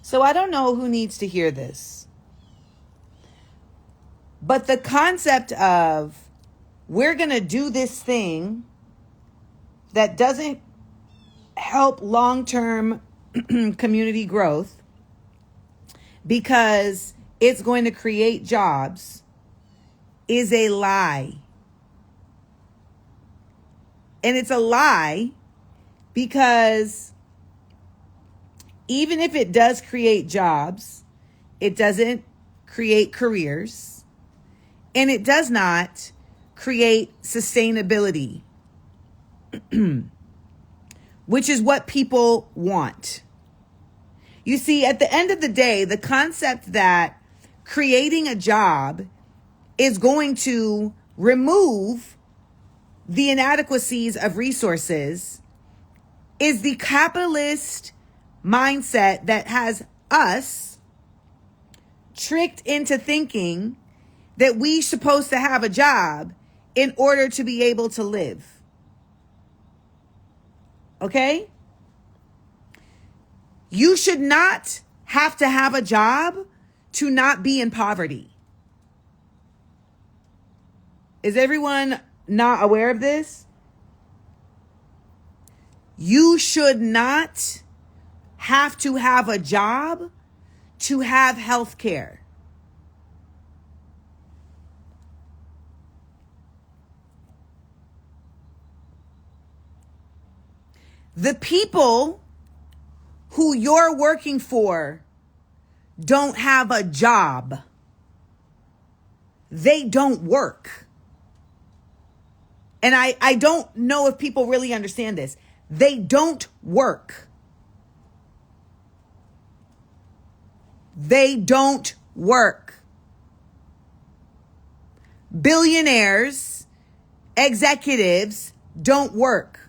So I don't know who needs to hear this. But the concept of we're going to do this thing that doesn't help long-term community growth because it's going to create jobs is a lie. And it's a lie because even if it does create jobs, it doesn't create careers, and it does not create sustainability, which is what people want. You see, at the end of the day, the concept that creating a job is going to remove the inadequacies of resources is the capitalist mindset that has us tricked into thinking that we're supposed to have a job in order to be able to live. Okay? You should not have to have a job to not be in poverty. Is everyone not aware of this? You should not have to have a job to have health care. The people who you're working for don't have a job. They don't work. And I don't know if people really understand this. They don't work. They don't work. Billionaires, executives don't work.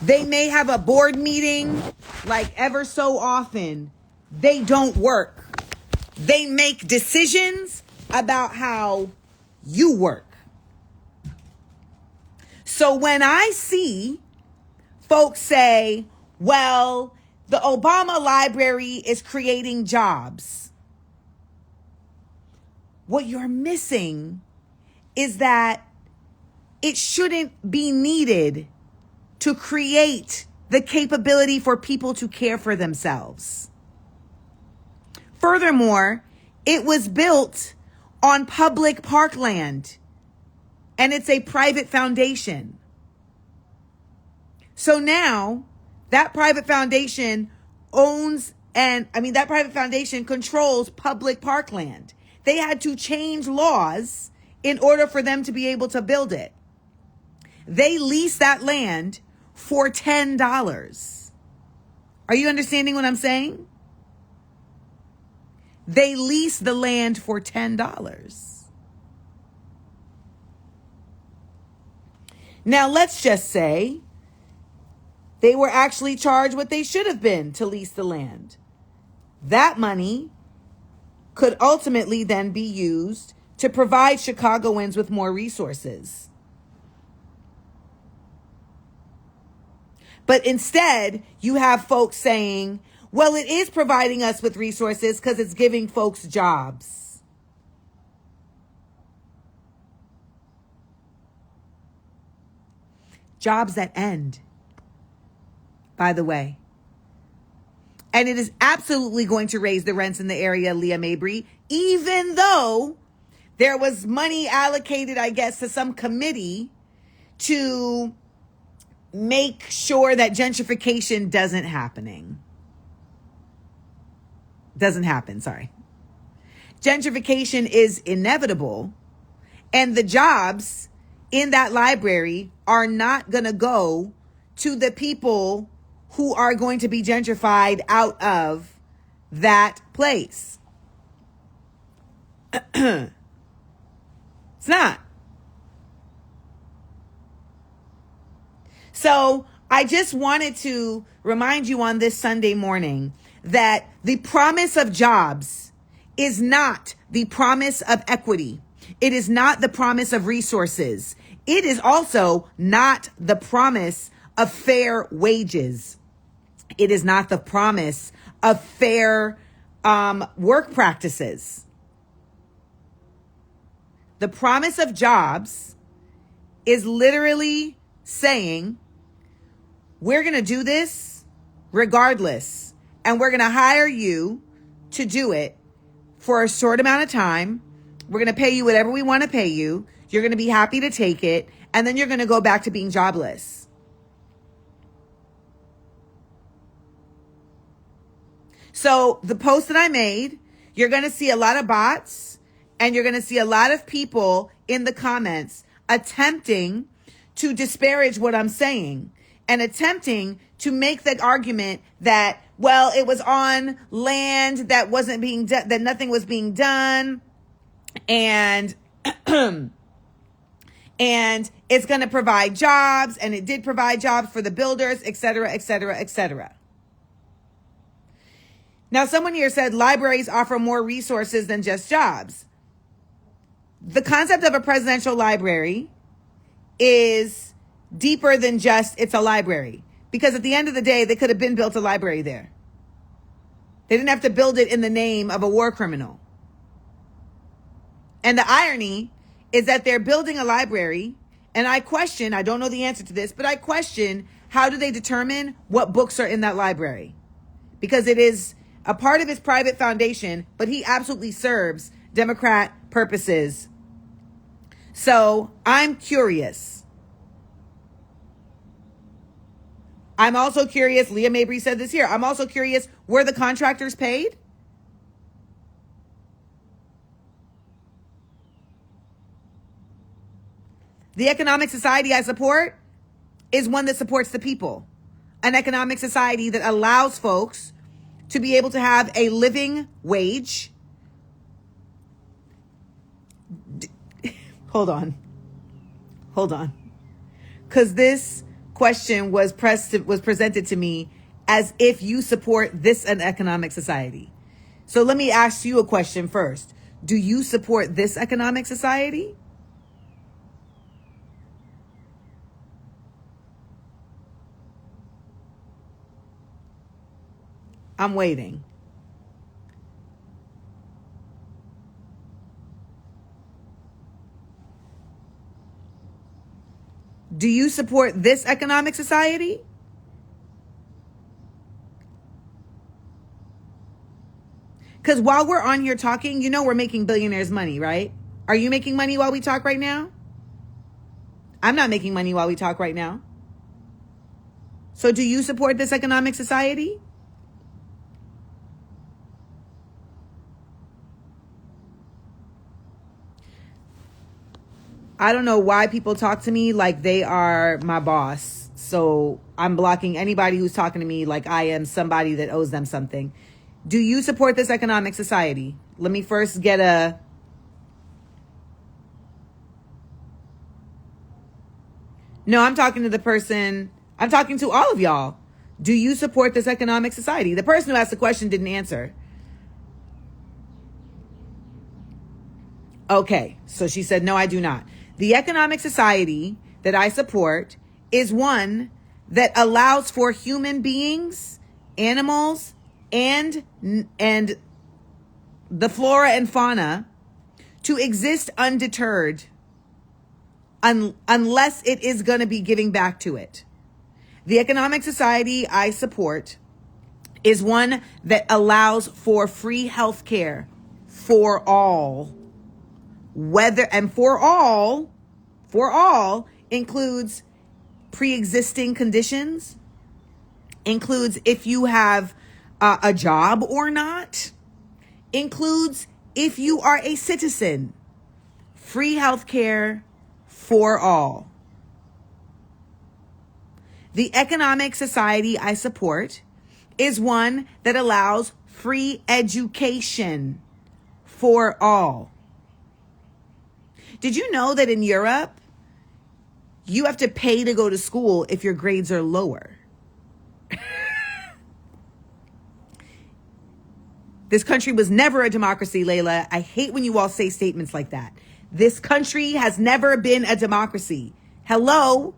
They may have a board meeting like ever so often. They don't work. They make decisions about how you work. So when I see folks say, well, the Obama library is creating jobs, what you're missing is that it shouldn't be needed to create the capability for people to care for themselves. Furthermore, it was built on public parkland, and it's a private foundation. So now that private foundation that private foundation controls public parkland. They had to change laws in order for them to be able to build it. They lease that land for $10. Are you understanding what I'm saying? They lease the land for $10. Now, let's just say they were actually charged what they should have been to lease the land. That money could ultimately then be used to provide Chicagoans with more resources. But instead, you have folks saying, well, it is providing us with resources because it's giving folks jobs. Jobs that end, by the way. And it is absolutely going to raise the rents in the area, Leah Mabry, even though there was money allocated, I guess, to some committee to make sure that gentrification doesn't happen. Gentrification is inevitable, and the jobs in that library are not going to go to the people who are going to be gentrified out of that place. It's not. So I just wanted to remind you on this Sunday morning that the promise of jobs is not the promise of equity. It is not the promise of resources. it is also not the promise of fair wages. It is not the promise of fair work practices. The promise of jobs is literally saying, we're going to do this regardless, and we're going to hire you to do it for a short amount of time. We're going to pay you whatever we want to pay you. You're going to be happy to take it, and then you're going to go back to being jobless. So the post that I made, you're going to see a lot of bots, and you're going to see a lot of people in the comments attempting to disparage what I'm saying and attempting to make that argument that, well, it was on land that wasn't being done, that nothing was being done, and and it's going to provide jobs, and it did provide jobs for the builders, et cetera, et cetera, et cetera. Now, someone here said libraries offer more resources than just jobs. The concept of a presidential library is deeper than just it's a library. Because at the end of the day, they could have been built a library there. They didn't have to build it in the name of a war criminal. And the irony is that they're building a library, and I don't know the answer to this, but I question, how do they determine what books are in that library? Because it is a part of his private foundation, but he absolutely serves Democrat purposes. So I'm curious. I'm also curious, Leah Mabry said this here, I'm also curious, were the contractors paid? The economic society I support is one that supports the people. An economic society that allows folks to be able to have a living wage. Hold on. Because this question was presented to me as if you support this an economic society. So let me ask you a question first. Do you support this economic society? I'm waiting. Do you support this economic society? Because while we're on here talking, you know we're making billionaires money, right? Are you making money while we talk right now? I'm not making money while we talk right now. So do you support this economic society? I don't know why people talk to me like they are my boss. So I'm blocking anybody who's talking to me like I am somebody that owes them something. Do you support this economic society? Let me first get a... No, I'm talking to the person. I'm talking to all of y'all. Do you support this economic society? The person who asked the question didn't answer. Okay, so she said, no, I do not. The economic society that I support is one that allows for human beings, animals, and the flora and fauna to exist undeterred unless it is going to be giving back to it. The economic society I support is one that allows for free health care for all. For all includes pre-existing conditions, includes if you have a job or not, includes if you are a citizen. Free health care for all. The economic society I support is one that allows free education for all. Did you know that in Europe, you have to pay to go to school if your grades are lower? This country was never a democracy, Layla. I hate when you all say statements like that. This country has never been a democracy. Hello?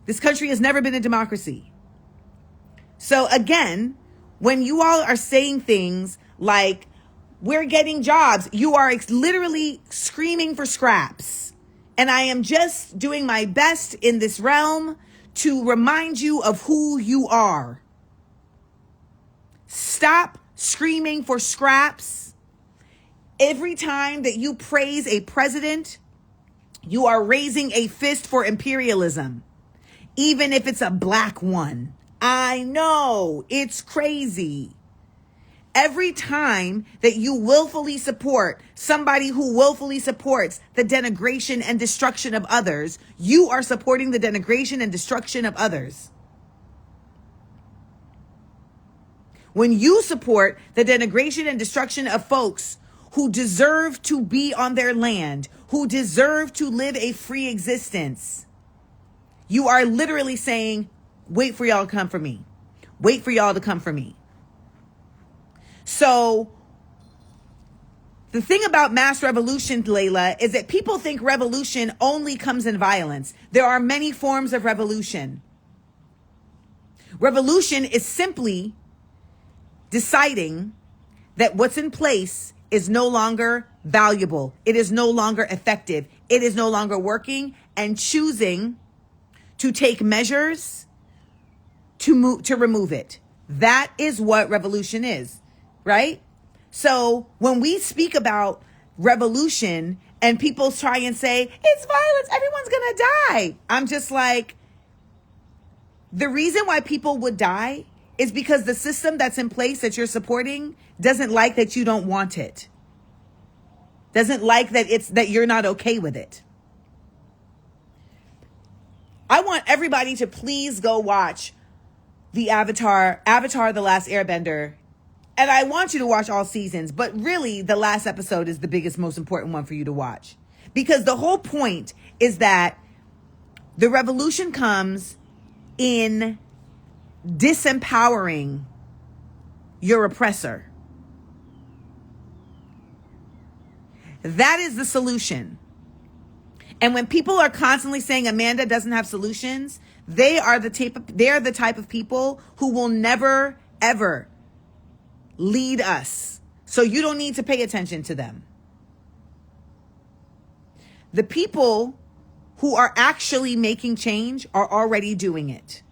This country has never been a democracy. So again, when you all are saying things like, we're getting jobs, you are literally screaming for scraps. And I am just doing my best in this realm to remind you of who you are. Stop screaming for scraps. Every time that you praise a president, you are raising a fist for imperialism, even if it's a black one. I know, it's crazy. Every time that you willfully support somebody who willfully supports the denigration and destruction of others, you are supporting the denigration and destruction of others. When you support the denigration and destruction of folks who deserve to be on their land, who deserve to live a free existence, you are literally saying, wait for y'all to come for me. Wait for y'all to come for me. So the thing about mass revolution, Layla, is that people think revolution only comes in violence. There are many forms of revolution. Revolution is simply deciding that what's in place is no longer valuable. It is no longer effective. It is no longer working, and choosing to take measures to remove it. That is what revolution is, right? So when we speak about revolution and people try and say, it's violence, everyone's going to die. I'm just like, the reason why people would die is because the system that's in place that you're supporting doesn't like that you don't want it. Doesn't like that you're not okay with it. I want everybody to please go watch the Avatar, The Last Airbender. And I want you to watch all seasons, but really the last episode is the biggest, most important one for you to watch. Because the whole point is that the revolution comes in disempowering your oppressor. That is the solution. And when people are constantly saying Amanda doesn't have solutions, they are the type of people who will never, ever lead us. So you don't need to pay attention to them. The people who are actually making change are already doing it.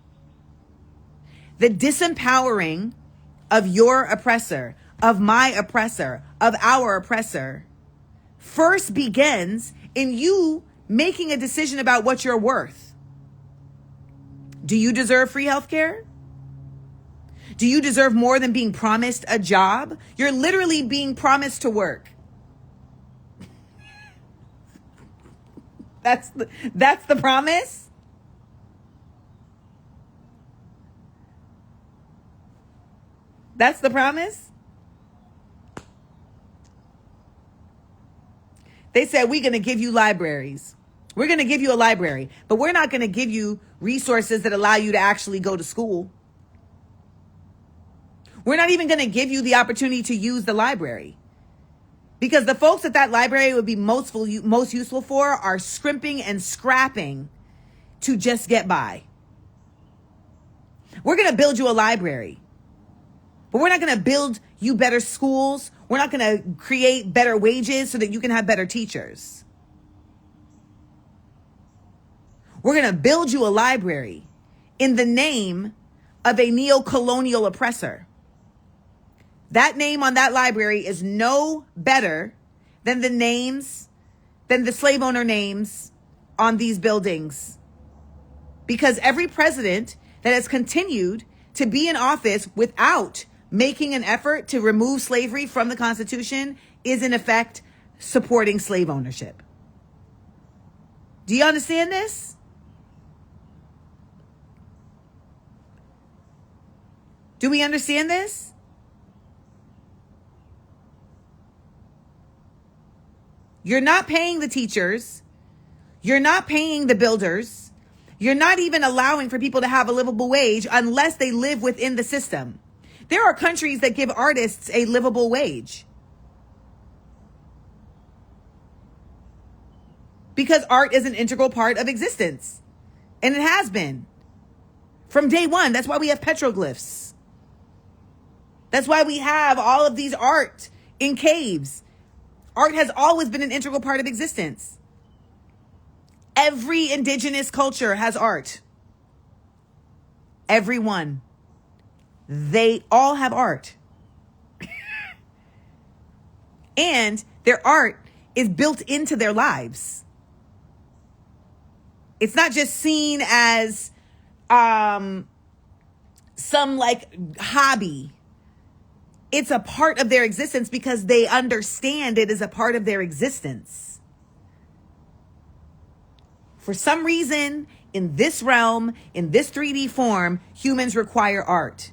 The disempowering of your oppressor, of my oppressor, of our oppressor, first begins in you making a decision about what you're worth. Do you deserve free healthcare? Do you deserve more than being promised a job? You're literally being promised to work. That's the promise. That's the promise. They said, we're going to give you libraries. We're going to give you a library, but we're not going to give you resources that allow you to actually go to school. We're not even going to give you the opportunity to use the library, because the folks at that library would be most useful for are scrimping and scrapping to just get by. We're going to build you a library, but we're not going to build you better schools. We're not going to create better wages so that you can have better teachers. We're going to build you a library in the name of a neo-colonial oppressor. That name on that library is no better than the slave owner names on these buildings. Because every president that has continued to be in office without making an effort to remove slavery from the Constitution is in effect supporting slave ownership. Do you understand this? Do we understand this? You're not paying the teachers. You're not paying the builders. You're not even allowing for people to have a livable wage unless they live within the system. There are countries that give artists a livable wage. because art is an integral part of existence. And it has been from day one. That's why we have petroglyphs. That's why we have all of these art in caves. Art has always been an integral part of existence. Every indigenous culture has art. Everyone. They all have art. And their art is built into their lives. It's not just seen as some like hobby. It's a part of their existence because they understand it is a part of their existence. For some reason, in this realm, in this 3D form, humans require art.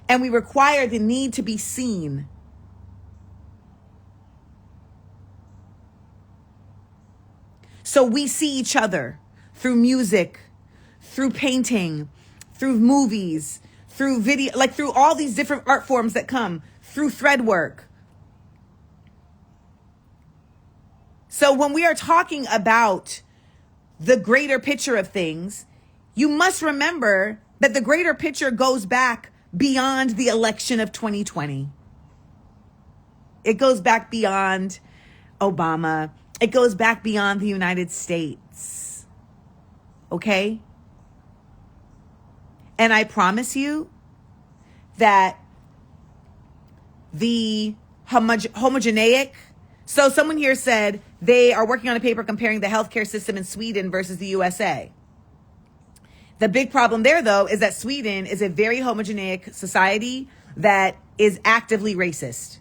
And we require the need to be seen. So we see each other through music, through painting, through movies, through video, like through all these different art forms that come, through thread work. So when we are talking about the greater picture of things, you must remember that the greater picture goes back beyond the election of 2020. It goes back beyond Obama. It goes back beyond the United States. Okay? And I promise you that the homogeneic, so someone here said they are working on a paper comparing the healthcare system in Sweden versus the USA. The big problem there, though, is that Sweden is a very homogeneic society that is actively racist.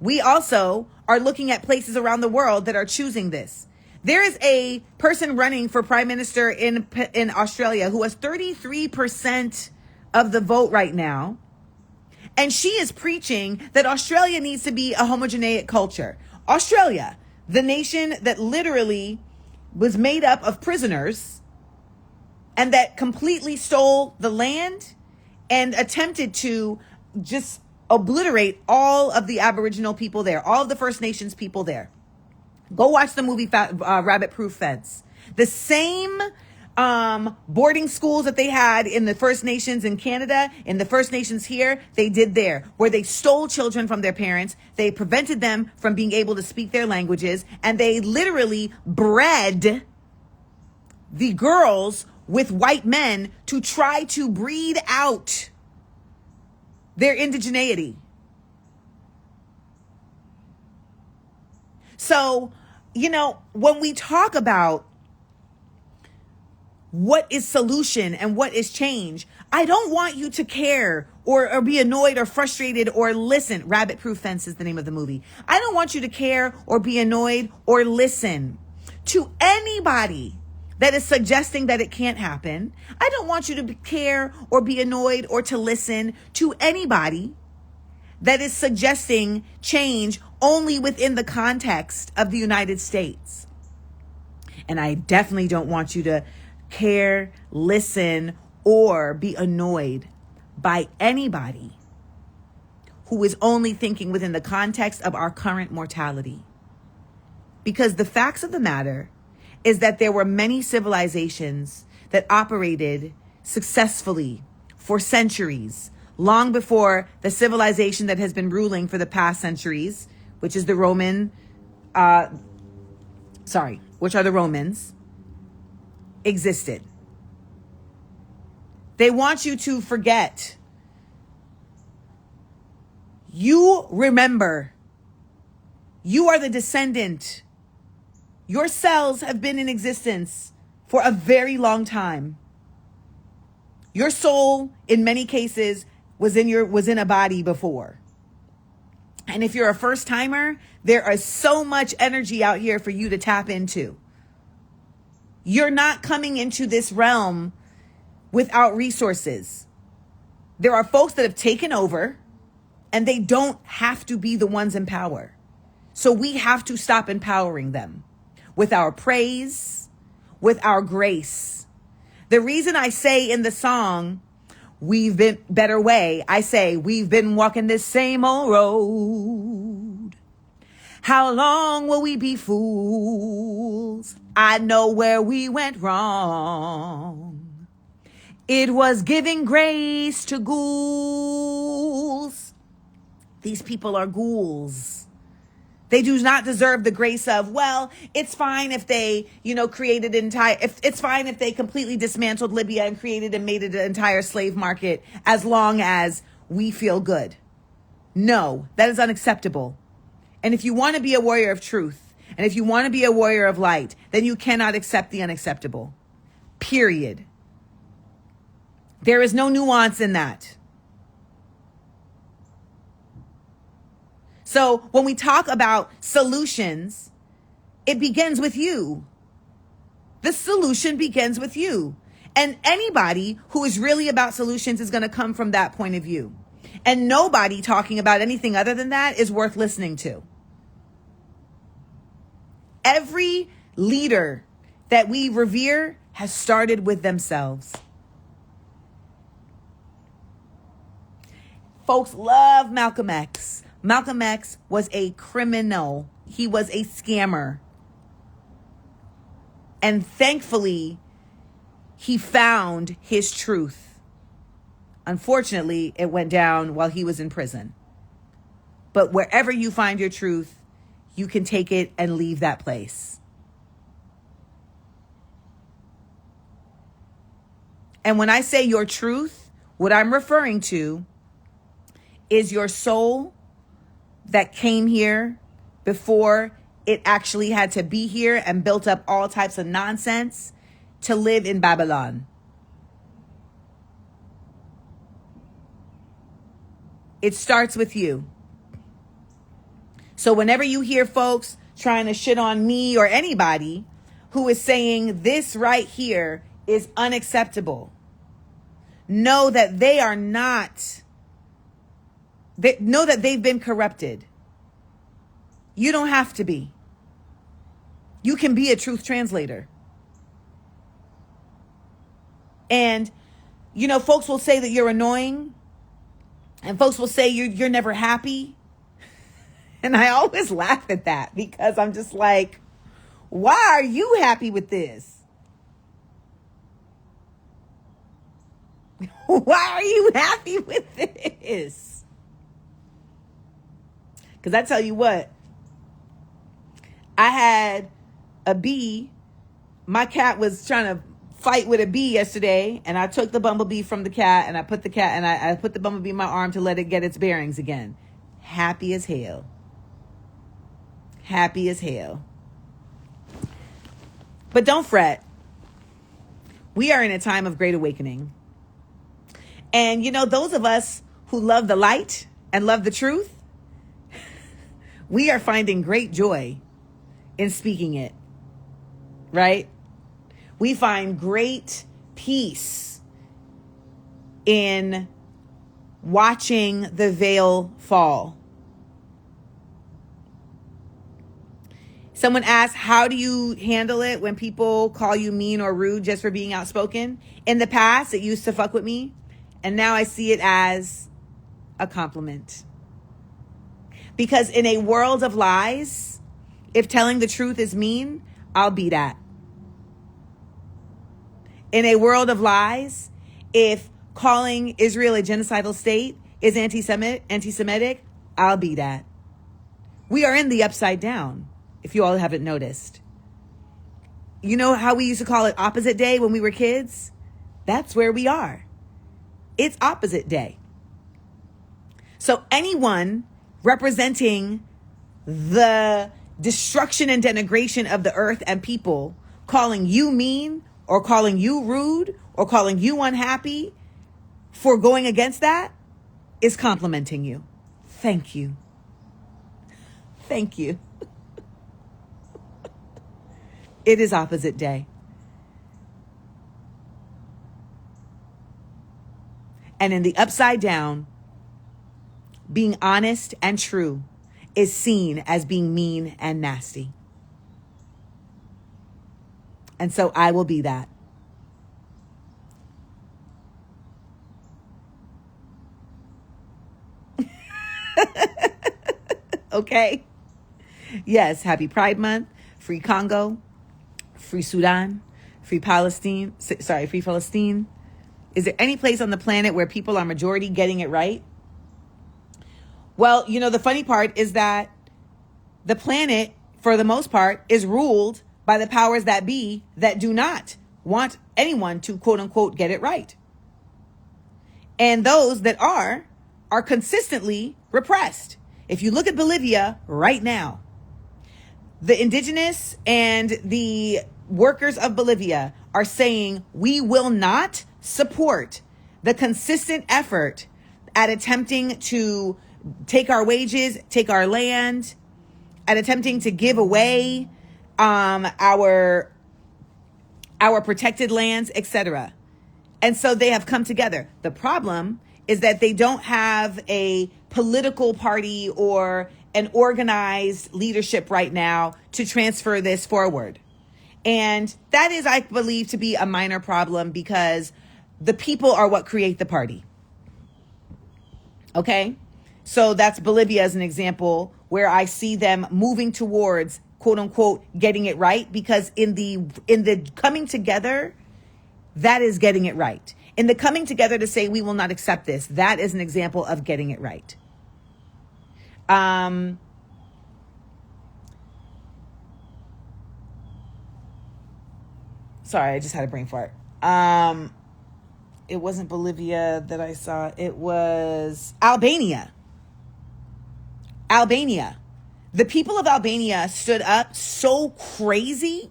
We also are looking at places around the world that are choosing this. There is a person running for prime minister in Australia who has 33% of the vote right now. And she is preaching that Australia needs to be a homogeneic culture. Australia, the nation that literally was made up of prisoners and that completely stole the land and attempted to just obliterate all of the Aboriginal people there, all of the First Nations people there. Go watch the movie Rabbit Proof Fence. The same boarding schools that they had in the First Nations in Canada, in the First Nations here, they did there, where they stole children from their parents. They prevented them from being able to speak their languages, and they literally bred the girls with white men to try to breed out their indigeneity. So, you know, when we talk about what is solution and what is change, I don't want you to care or be annoyed or frustrated or listen. Rabbit Proof Fence is the name of the movie. I don't want you to care or be annoyed or listen to anybody that is suggesting that it can't happen. I don't want you to care or be annoyed or to listen to anybody that is suggesting change only within the context of the United States. And I definitely don't want you to care, listen, or be annoyed by anybody who is only thinking within the context of our current mortality. Because the facts of the matter is that there were many civilizations that operated successfully for centuries, long before the civilization that has been ruling for the past centuries, which is the Roman, which are the Romans, existed. They want you to forget. You remember. You are the descendant. Your cells have been in existence for a very long time. Your soul, in many cases, was in a body before. And if you're a first timer, there is so much energy out here for you to tap into. You're not coming into this realm without resources. There are folks that have taken over, and they don't have to be the ones in power. So we have to stop empowering them with our praise, with our grace. The reason I say in the song, we've been better way, I say, we've been walking this same old road. How long will we be fools? I know where we went wrong. It was giving grace to ghouls. These people are ghouls. They do not deserve the grace of, well, it's fine if they, created it's fine if they completely dismantled Libya and created and made it an entire slave market, as long as we feel good. No, that is unacceptable. And if you want to be a warrior of truth, and if you want to be a warrior of light, then you cannot accept the unacceptable. Period. There is no nuance in that. So when we talk about solutions, it begins with you. The solution begins with you. And anybody who is really about solutions is going to come from that point of view. And nobody talking about anything other than that is worth listening to. Every leader that we revere has started with themselves. Folks love Malcolm X. Malcolm X was a criminal. He was a scammer. And thankfully, he found his truth. Unfortunately, it went down while he was in prison. But wherever you find your truth, you can take it and leave that place. And when I say your truth, what I'm referring to is your soul that came here before it actually had to be here and built up all types of nonsense to live in Babylon. It starts with you. So whenever you hear folks trying to shit on me or anybody who is saying this right here is unacceptable, know that they are not. Know that they've been corrupted. You don't have to be. You can be a truth translator. And, folks will say that you're annoying. And folks will say you're never happy. And I always laugh at that because I'm just like, why are you happy with this? Why are you happy with this? Because I tell you what, I had a bee. My cat was trying to fight with a bee yesterday, and I took the bumblebee from the cat, and I put the bumblebee in my arm to let it get its bearings again. Happy as hell. Happy as hell. But don't fret. We are in a time of great awakening. And, those of us who love the light and love the truth, we are finding great joy in speaking it, right? We find great peace in watching the veil fall. Someone asked, how do you handle it when people call you mean or rude just for being outspoken? In the past, it used to fuck with me. And now I see it as a compliment. Because in a world of lies, if telling the truth is mean, I'll be that. In a world of lies, if calling Israel a genocidal state is anti-Semitic, I'll be that. We are in the upside down, if you all haven't noticed. You know how we used to call it opposite day when we were kids? That's where we are. It's opposite day. So anyone representing the destruction and denigration of the earth and people, calling you mean or calling you rude or calling you unhappy for going against that, is complimenting you. Thank you. Thank you. It is opposite day. And in the upside down, being honest and true is seen as being mean and nasty. And so I will be that. Okay? Yes, happy Pride Month, free Congo, free Sudan, free Palestine. Sorry, free Palestine. Is there any place on the planet where people are majority getting it right? Well, the funny part is that the planet, for the most part, is ruled by the powers that be that do not want anyone to, quote unquote, get it right. And those that are consistently repressed. If you look at Bolivia right now, the indigenous and the workers of Bolivia are saying we will not support the consistent effort at attempting to take our wages, take our land, at attempting to give away our protected lands, etc. And so they have come together. The problem is that they don't have a political party or an organized leadership right now to transfer this forward. And that is, I believe, to be a minor problem because the people are what create the party. Okay? So that's Bolivia as an example where I see them moving towards, quote unquote, getting it right, because in the coming together, that is getting it right. In the coming together to say we will not accept this, that is an example of getting it right. Sorry, I just had a brain fart. It wasn't Bolivia that I saw. It was Albania. Albania. The people of Albania stood up so crazy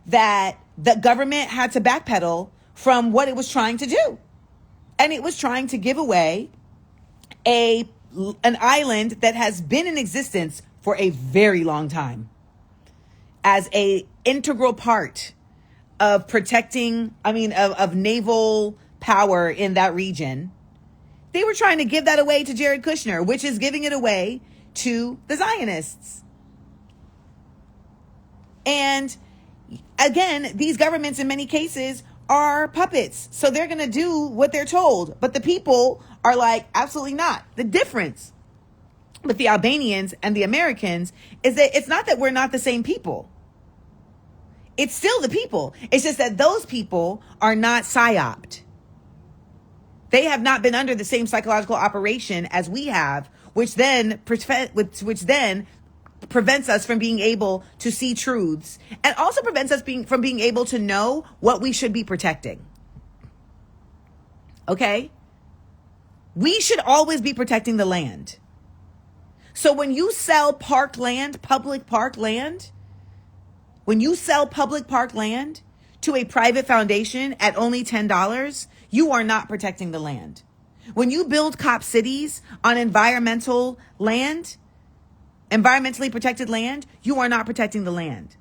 that the government had to backpedal from what it was trying to do. And it was trying to give away an island that has been in existence for a very long time as a integral part of protecting, of naval power in that region. They were trying to give that away to Jared Kushner, which is giving it away to the Zionists. And again, these governments in many cases are puppets. So they're going to do what they're told. But the people are like, absolutely not. The difference with the Albanians and the Americans is that it's not that we're not the same people. It's still the people. It's just that those people are not psyoped. They have not been under the same psychological operation as we have, which then prevents us from being able to see truths and also prevents us from being able to know what we should be protecting. Okay? We should always be protecting the land. So when you sell public park land to a private foundation at only $10, you are not protecting the land. When you build cop cities on environmentally protected land, you are not protecting the land.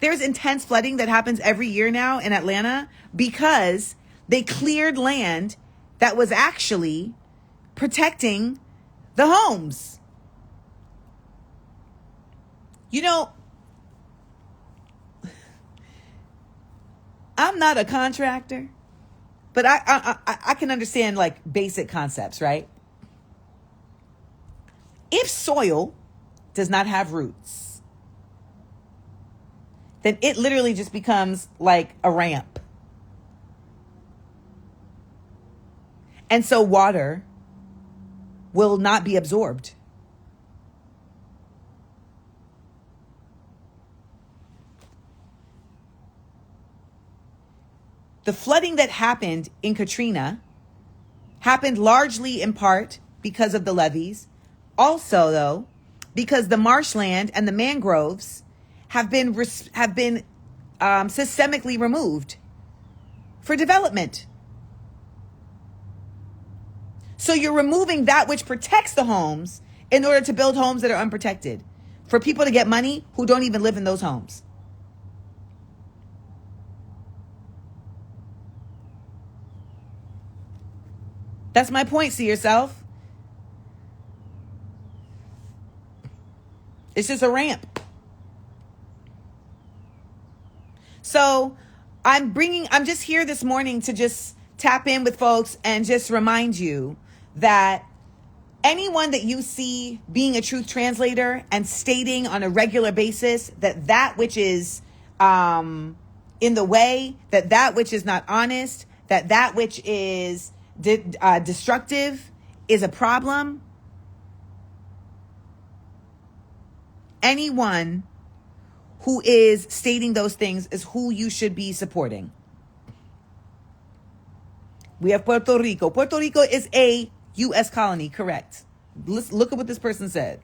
There's intense flooding that happens every year now in Atlanta because they cleared land that was actually protecting the homes. I'm not a contractor, but I can understand like basic concepts, right? If soil does not have roots, then it literally just becomes like a ramp. And so water will not be absorbed. The flooding that happened in Katrina happened largely in part because of the levees. Also, though, because the marshland and the mangroves have been systemically removed for development. So you're removing that which protects the homes in order to build homes that are unprotected for people to get money who don't even live in those homes. That's my point, see yourself. It's just a ramp. So I'm just here this morning to just tap in with folks and just remind you that Anyone that you see being a truth translator and stating on a regular basis that which is in the way, that which is not honest, that which is destructive is a problem. Anyone who is stating those things is who you should be supporting. We have Puerto Rico. Puerto Rico is a U.S. colony, correct. Let's look at what this person said.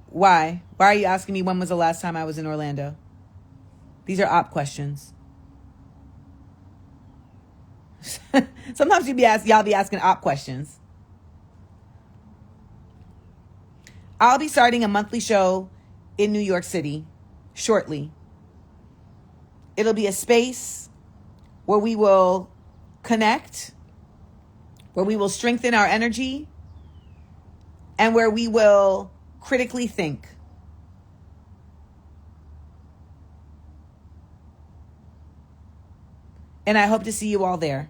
Why? Why are you asking me when was the last time I was in Orlando? These are op questions. Sometimes y'all be asking op questions. I'll be starting a monthly show in New York City shortly. It'll be a space where we will connect, where we will strengthen our energy, and where we will critically think. And I hope to see you all there.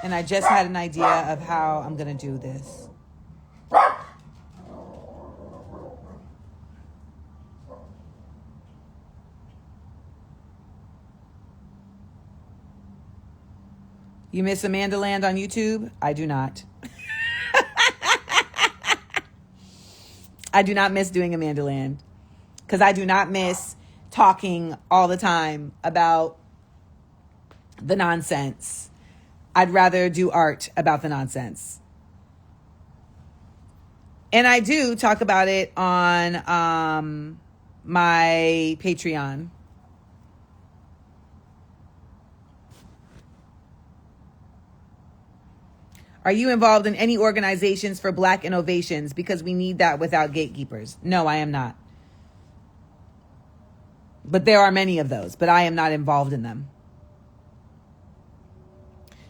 And I just had an idea of how I'm going to do this. You miss Amanda Land on YouTube? I do not. I do not miss doing Amanda Land because I do not miss talking all the time about the nonsense. I'd rather do art about the nonsense. And I do talk about it on my Patreon. Are you involved in any organizations for Black innovations? Because we need that without gatekeepers. No, I am not. But there are many of those, but I am not involved in them.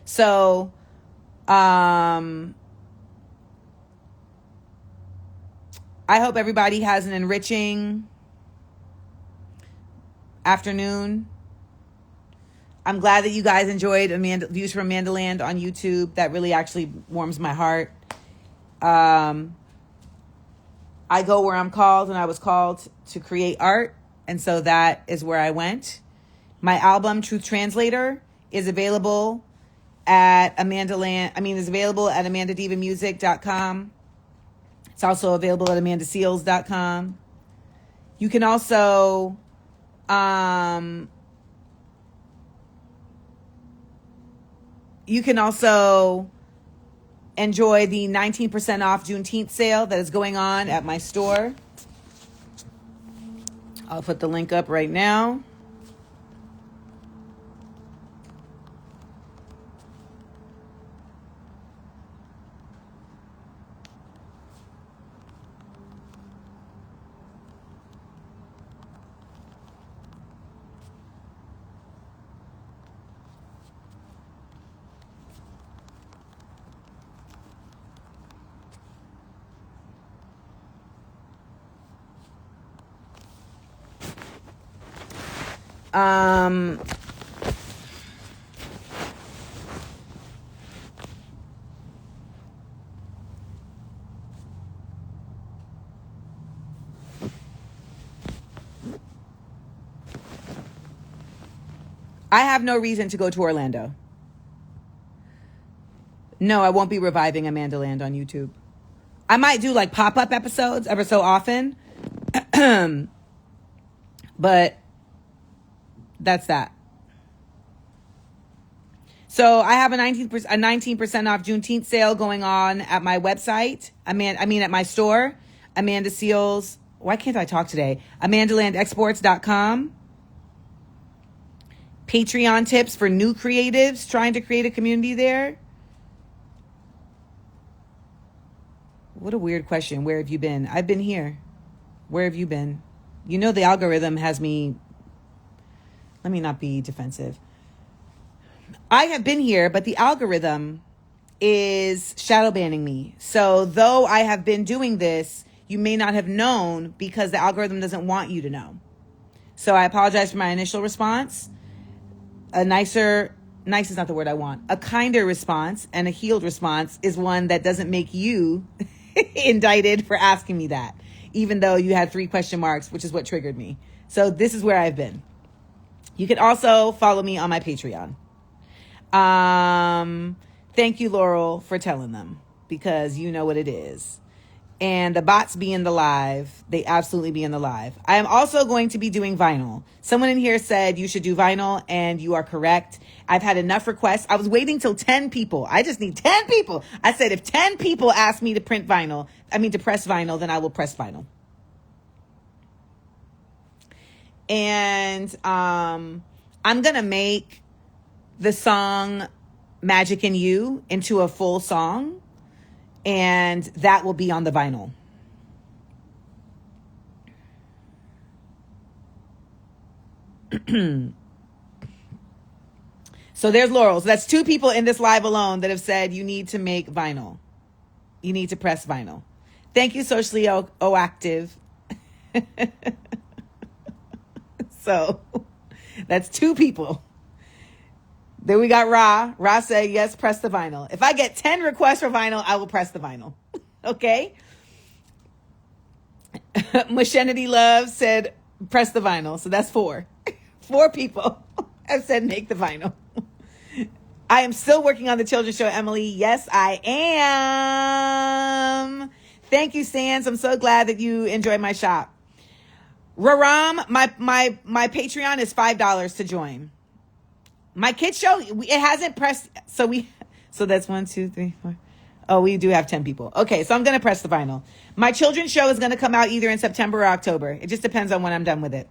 So, I hope everybody has an enriching afternoon. I'm glad that you guys enjoyed Views from Amanda Land on YouTube. That really actually warms my heart. I go where I'm called, and I was called to create art. And so that is where I went. My album, Truth Translator, is available at amandadivamusic.com. It's also available at amandaseals.com. You can also enjoy the 19% off Juneteenth sale that is going on at my store. I'll put the link up right now. I have no reason to go to Orlando. No, I won't be reviving Amanda Land on YouTube. I might do like pop-up episodes ever so often. But that's that. So I have a 19% off Juneteenth sale going on at my website. At my store, Amanda Seals. Why can't I talk today? amandalandexports.com. Patreon tips for new creatives trying to create a community there. What a weird question. Where have you been? I've been here. Where have you been? You know the algorithm has me... Let me not be defensive. I have been here, but the algorithm is shadow banning me. So though I have been doing this, you may not have known because the algorithm doesn't want you to know. So I apologize for my initial response. Nice is not the word I want. A kinder response and a healed response is one that doesn't make you indicted for asking me that, even though you had 3 question marks, which is what triggered me. So this is where I've been. You can also follow me on my Patreon. Thank you, Laurel, for telling them, because you know what it is. And the bots be in the live. They absolutely be in the live. I am also going to be doing vinyl. Someone in here said you should do vinyl, and you are correct. I've had enough requests. I was waiting till 10 people. I just need 10 people. I said, if 10 people ask me to press vinyl, then I will press vinyl. And I'm going to make the song Magic in You into a full song, and that will be on the vinyl. So there's Laurel. So that's 2 people in this live alone that have said you need to make vinyl. You need to press vinyl. Thank you, Socially Active. So that's 2 people. Then we got Ra. Ra said, yes, press the vinyl. If I get 10 requests for vinyl, I will press the vinyl. Okay? Machenity Love said, press the vinyl. So that's 4. 4 people have said, make the vinyl. I am still working on the children's show, Emily. Yes, I am. Thank you, Sans. I'm so glad that you enjoyed my shop. Raram, my Patreon is $5 to join. My kids show, it hasn't pressed. So that's 1, 2, 3, 4. Oh, we do have 10 people. Okay, so I'm going to press the vinyl. My children's show is going to come out either in September or October. It just depends on when I'm done with it.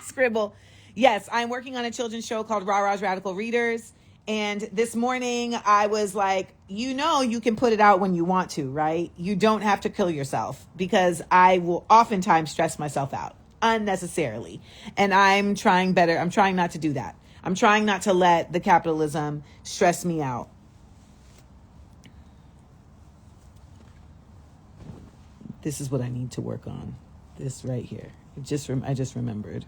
Scribble. Yes, I'm working on a children's show called Rah Rah's Radical Readers. And this morning I was like, you can put it out when you want to, right? You don't have to kill yourself, because I will oftentimes stress myself out unnecessarily. And I'm trying not to do that. I'm trying not to let the capitalism stress me out. This is what I need to work on. This right here. I just remembered.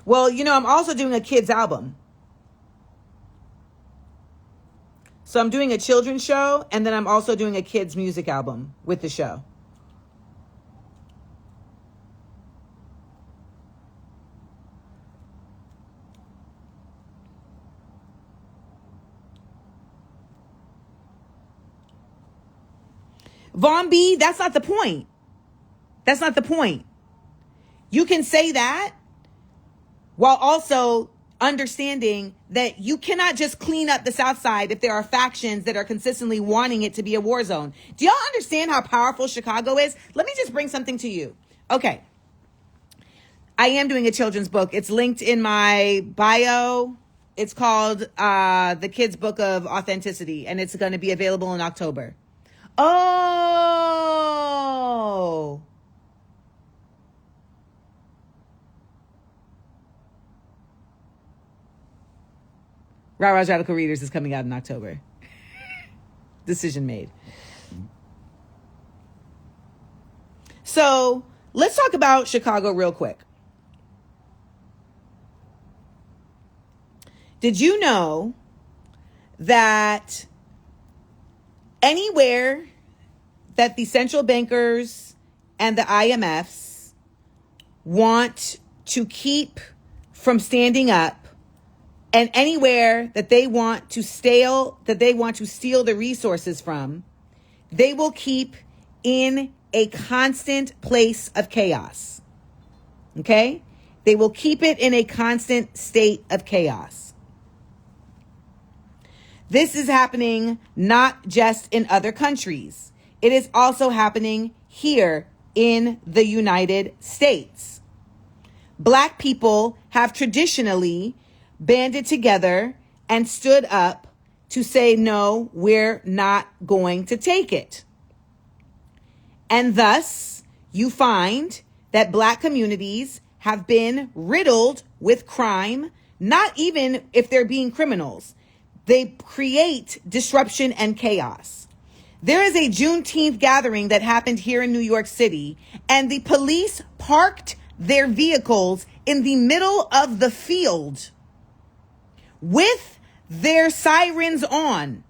Well, I'm also doing a kids album. So I'm doing a children's show, and then I'm also doing a kids music album with the show. Von B, that's not the point. That's not the point. You can say that while also understanding that you cannot just clean up the South Side if there are factions that are consistently wanting it to be a war zone. Do y'all understand how powerful Chicago is? Let me just bring something to you. Okay. I am doing a children's book. It's linked in my bio. It's called The Kids Book of Authenticity, and it's going to be available in October. Oh! Rah Rah's Radical Readers is coming out in October. Decision made. So let's talk about Chicago real quick. Did you know that anywhere that the central bankers and the IMFs want to keep from standing up, and anywhere that they want to steal the resources from, they will keep in a constant place of chaos. Okay? They will keep it in a constant state of chaos. This is happening not just in other countries. It is also happening here in the United States. Black people have traditionally banded together and stood up to say, no, we're not going to take it. And thus, you find that Black communities have been riddled with crime, not even if they're being criminals. They create disruption and chaos. There is a Juneteenth gathering that happened here in New York City, and the police parked their vehicles in the middle of the field with their sirens on,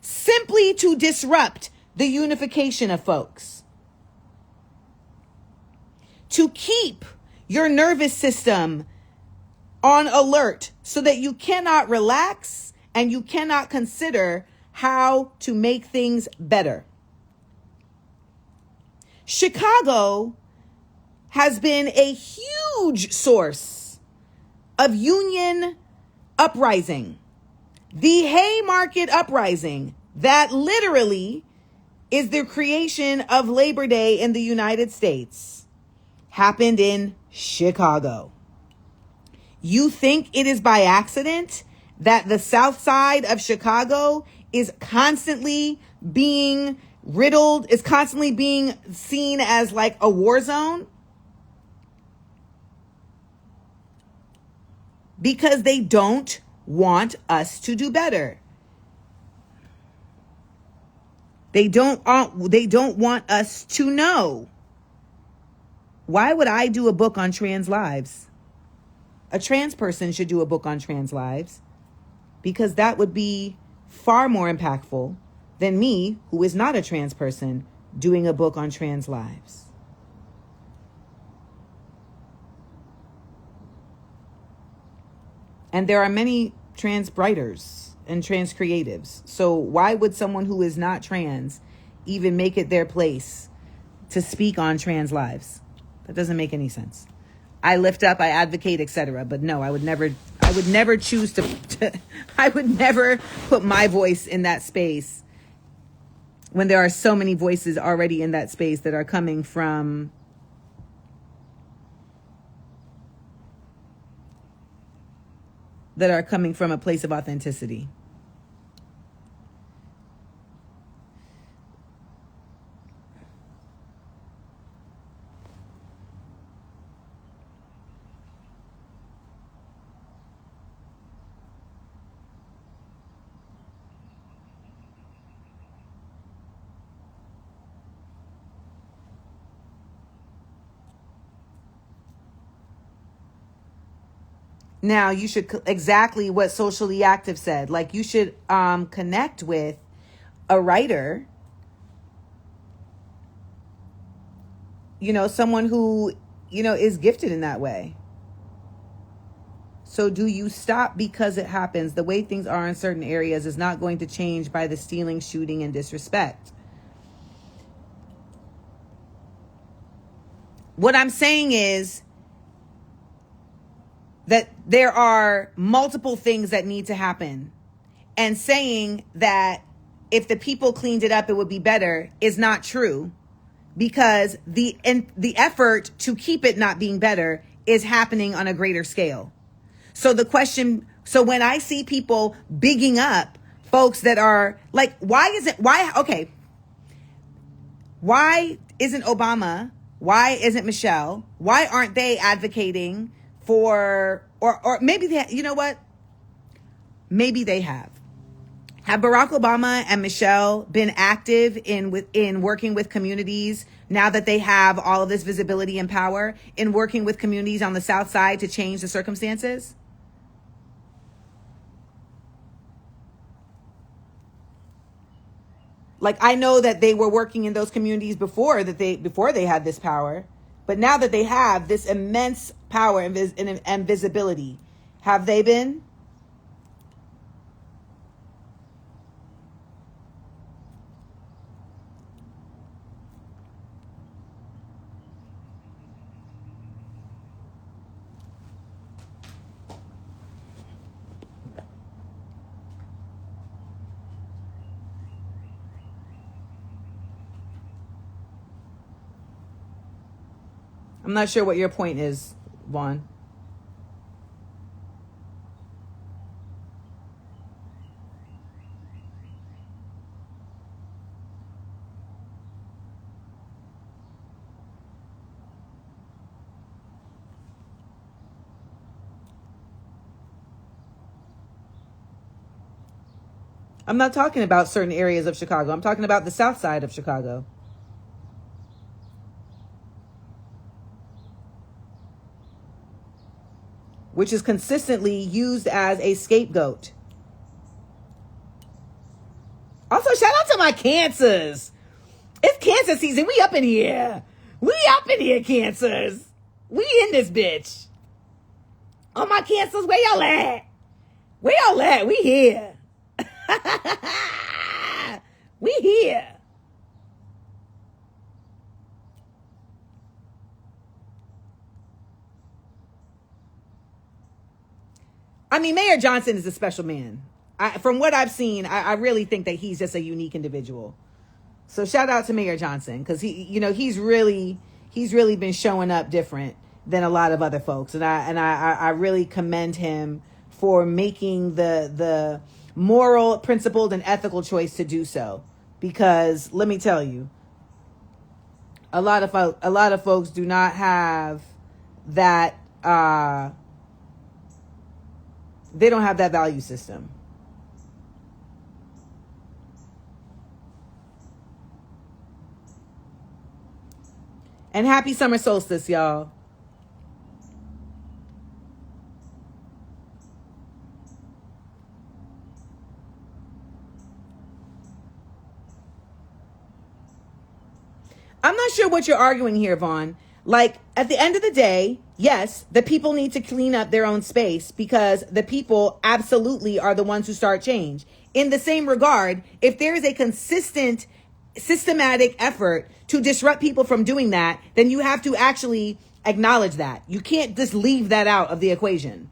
simply to disrupt the unification of folks. To keep your nervous system on alert so that you cannot relax and you cannot consider how to make things better. Chicago has been a huge source of union uprising. The Haymarket uprising, that literally is the creation of Labor Day in the United States, happened in Chicago. You think it is by accident that the South Side of Chicago is constantly being riddled, is constantly being seen as like a war zone? Because they don't want us to do better. They don't want us to know. Why would I do a book on trans lives? A trans person should do a book on trans lives, because that would be far more impactful than me, who is not a trans person, doing a book on trans lives. And there are many trans writers and trans creatives. So why would someone who is not trans even make it their place to speak on trans lives? That doesn't make any sense. I lift up, I advocate, etc. But no, I would never choose I would never put my voice in that space when there are so many voices already in that space that are coming from a place of authenticity. Now, you should exactly what Socially Active said. Like, you should connect with a writer, someone who, is gifted in that way. So do you stop because it happens? The way things are in certain areas is not going to change by the stealing, shooting, and disrespect. What I'm saying is that there are multiple things that need to happen. And saying that if the people cleaned it up, it would be better is not true, because the effort to keep it not being better is happening on a greater scale. So when I see people bigging up folks that are like, why isn't Obama? Why isn't Michelle? Why aren't they advocating for, or maybe they, maybe they have. Have Barack Obama and Michelle been active in working with communities now that they have all of this visibility and power, in working with communities on the South Side to change the circumstances? Like, I know that they were working in those communities before they had this power, but now that they have this immense power and visibility, have they been? I'm not sure what your point is Vaughn. I'm not talking about certain areas of Chicago. I'm talking about the south side of Chicago. Which is consistently used as a scapegoat. Also, shout out to my cancers. It's cancer season. We up in here. We up in here, cancers. We in this bitch. Oh, my cancers, where y'all at? Where y'all at? We here. We here. I mean, Mayor Johnson is a special man. From what I've seen, I really think that he's just a unique individual. So shout out to Mayor Johnson, because he's really been showing up different than a lot of other folks, and I really commend him for making the moral, principled, and ethical choice to do so. Because let me tell you, a lot of folks do not have that. They don't have that value system. And happy summer solstice, y'all. I'm not sure what you're arguing here, Vaughn. Like, at the end of the day, yes, the people need to clean up their own space, because the people absolutely are the ones who start change. In the same regard, if there is a consistent, systematic effort to disrupt people from doing that, then you have to actually acknowledge that. You can't just leave that out of the equation.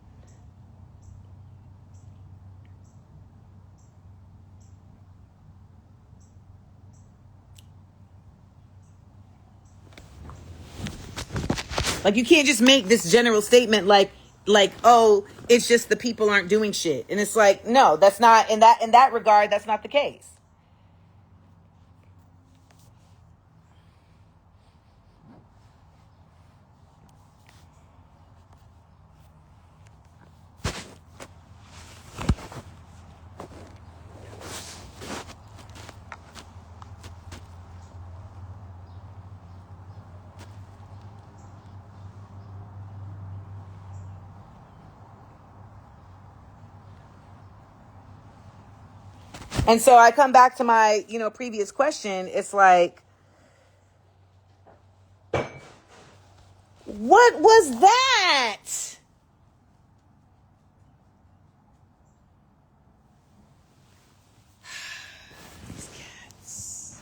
Like, you can't just make this general statement like, oh, it's just the people aren't doing shit. And it's like, no, that's not, in that regard, that's not the case. And so I come back to my, previous question. It's like, what was that? These cats.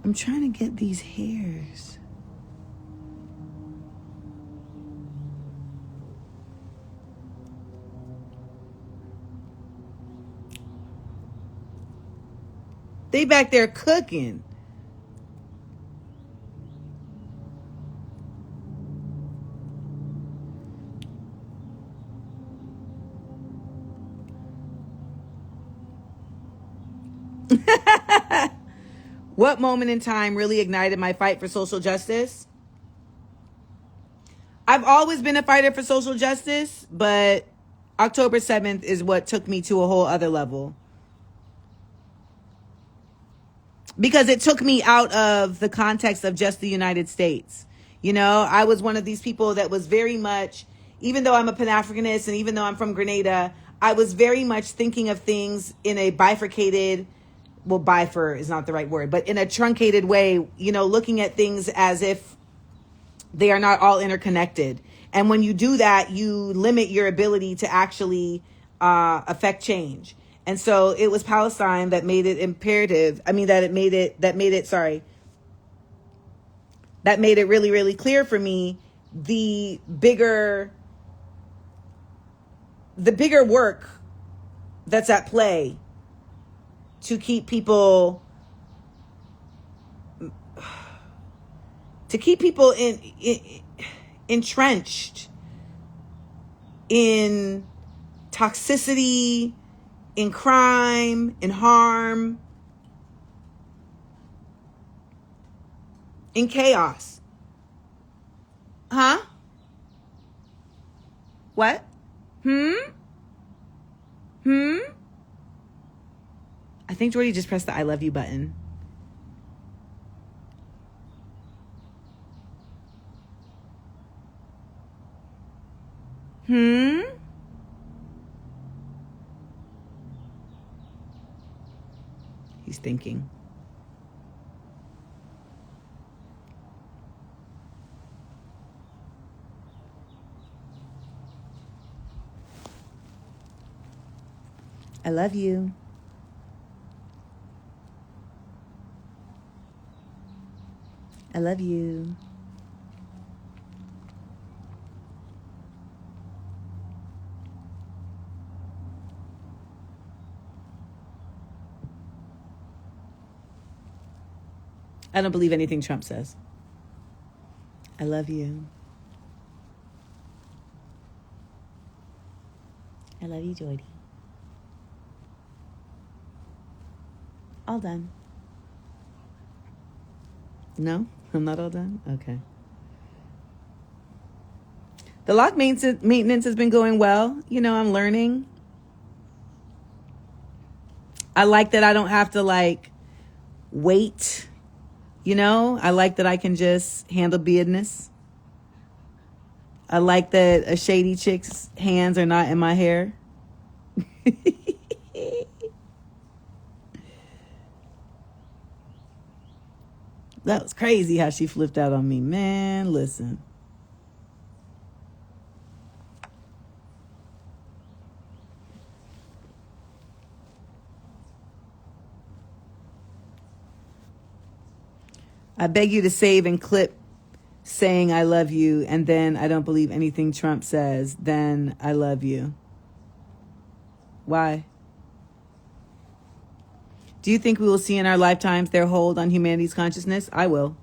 I'm trying to get these hairs. They back there cooking. What moment in time really ignited my fight for social justice? I've always been a fighter for social justice, but October 7th is what took me to a whole other level. Because it took me out of the context of just the United States. I was one of these people that was very much, even though I'm a Pan-Africanist and even though I'm from Grenada, I was very much thinking of things in a bifurcated, well, bifur is not the right word, but in a truncated way, looking at things as if they are not all interconnected. And when you do that, you limit your ability to actually affect change. And so it was Palestine that made it imperative. I mean, that made it really, really clear for me the bigger work that's at play to keep people entrenched in toxicity, in crime, in harm, in chaos. Huh? What? I think Jordy just pressed the I love you button. He's thinking. I love you. I love you. I don't believe anything Trump says. I love you. I love you, Jordy. All done. No, I'm not all done? Okay. The lock maintenance has been going well. You know, I'm learning. I like that I don't have to wait. You know, I like that I can just handle business. I like that a shady chick's hands are not in my hair. That was crazy how she flipped out on me. Man, listen. I beg you to save and clip saying I love you, and then I don't believe anything Trump says, then I love you. Why? Do you think we will see in our lifetimes their hold on humanity's consciousness? I will.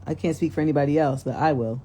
I can't speak for anybody else, but I will.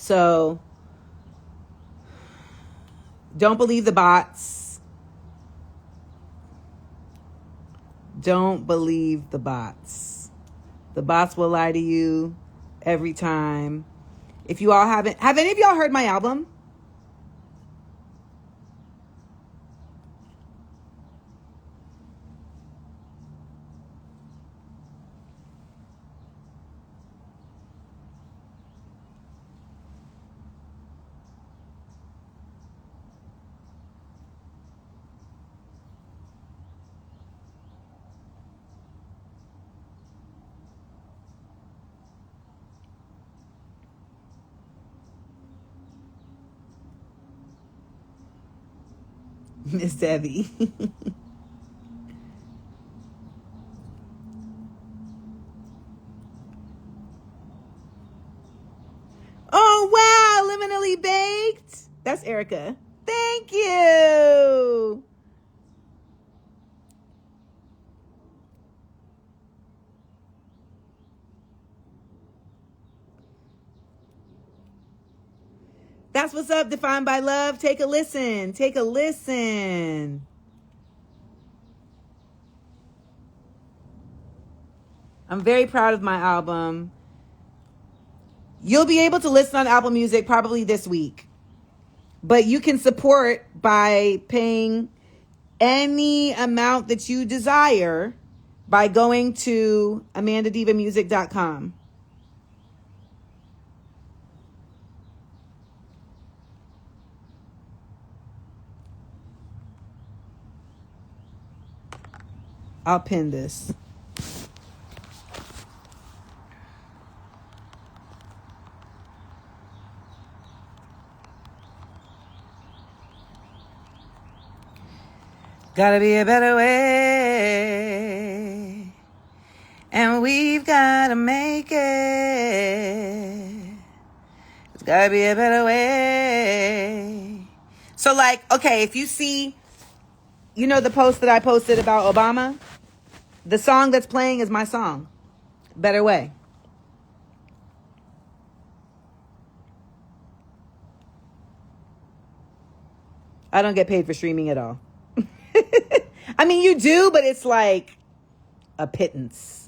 So, don't believe the bots. Don't believe the bots. The bots will lie to you every time. If you all have any of y'all heard my album? Miss Debbie. Oh, wow. Liminally baked. That's Erica. Thank you. That's what's up, Defined by Love. Take a listen. Take a listen. I'm very proud of my album. You'll be able to listen on Apple Music probably this week. But you can support by paying any amount that you desire by going to amandadivamusic.com. I'll pin this. Gotta be a better way, and we've gotta make it. It's gotta be a better way. So, like, okay, if you see, you know the post that I posted about Obama? The song that's playing is my song, Better Way. I don't get paid for streaming at all. I mean, you do, but it's like a pittance.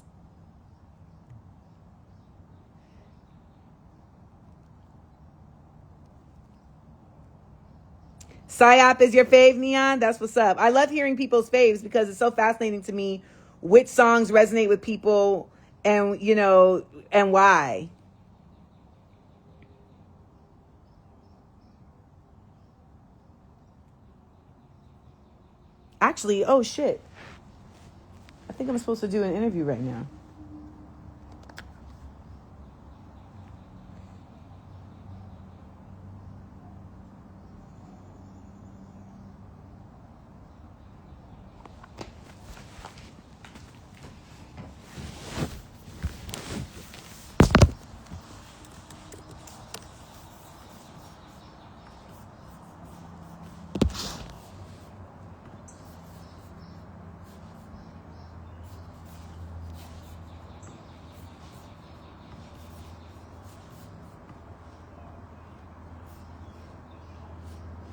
Psyop is your fave, Neon? That's what's up. I love hearing people's faves because it's so fascinating to me which songs resonate with people and, you know, and why. Actually, oh shit. I think I'm supposed to do an interview right now.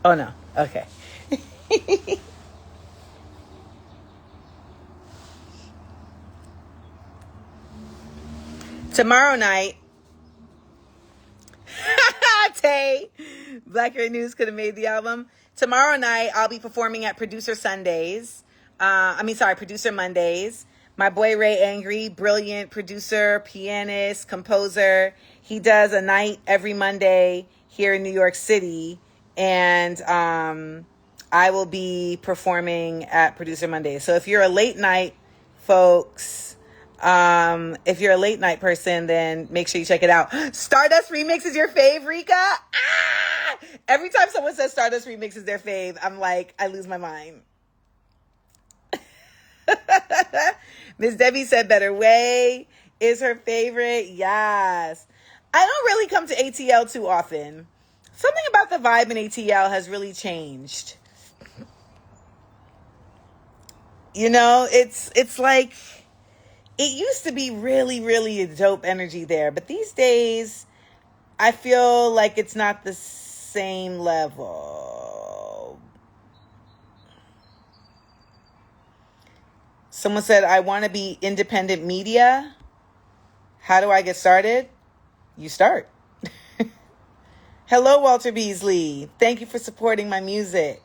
Oh no. Okay. Tomorrow night, Tay, Black Girl News could have made the album. Tomorrow night, I'll be performing at Producer Mondays. My boy Ray Angry, brilliant producer, pianist, composer. He does a night every Monday here in New York City. And I will be performing at Producer Mondays. So if you're a late night, folks, if you're a late night person, then make sure you check it out. Stardust Remix is your fave, Rika? Ah! Every time someone says Stardust Remix is their fave, I'm like, I lose my mind. Miss Debbie said Better Way is her favorite. Yes. I don't really come to ATL too often. Something about the vibe in ATL has really changed. You know, it's like, it used to be really, really a dope energy there. But these days, I feel like it's not the same level. Someone said, I want to be independent media. How do I get started? You start. Hello, Walter Beasley. Thank you for supporting my music.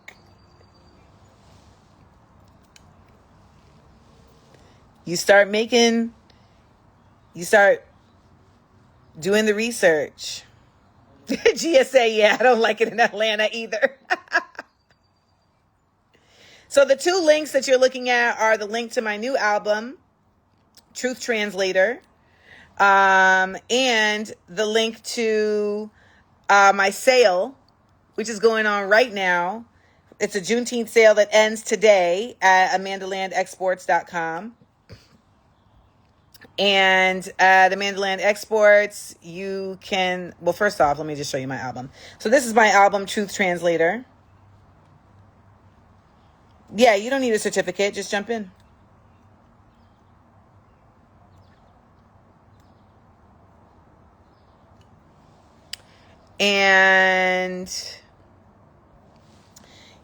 You start doing the research. GSA, yeah, I don't like it in Atlanta either. So the two links that you're looking at are the link to my new album, Truth Translator, and the link to my sale, which is going on right now. It's a Juneteenth sale that ends today at amandalandexports.com. And at Amandaland Exports, you can, well, first off, let me just show you my album. So this is my album, Truth Translator. Yeah, you don't need a certificate. Just jump in. And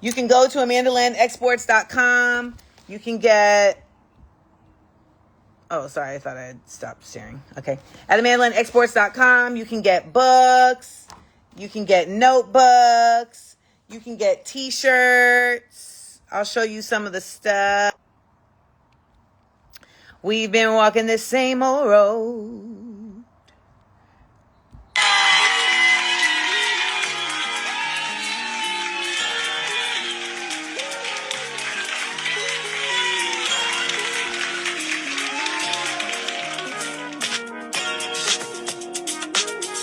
you can go to amandalandexports.com. You can get Oh, sorry. I thought I had stopped sharing. Okay. At amandaseals.com, you can get books. You can get notebooks. You can get t-shirts. I'll show you some of the stuff. We've been walking this same old road.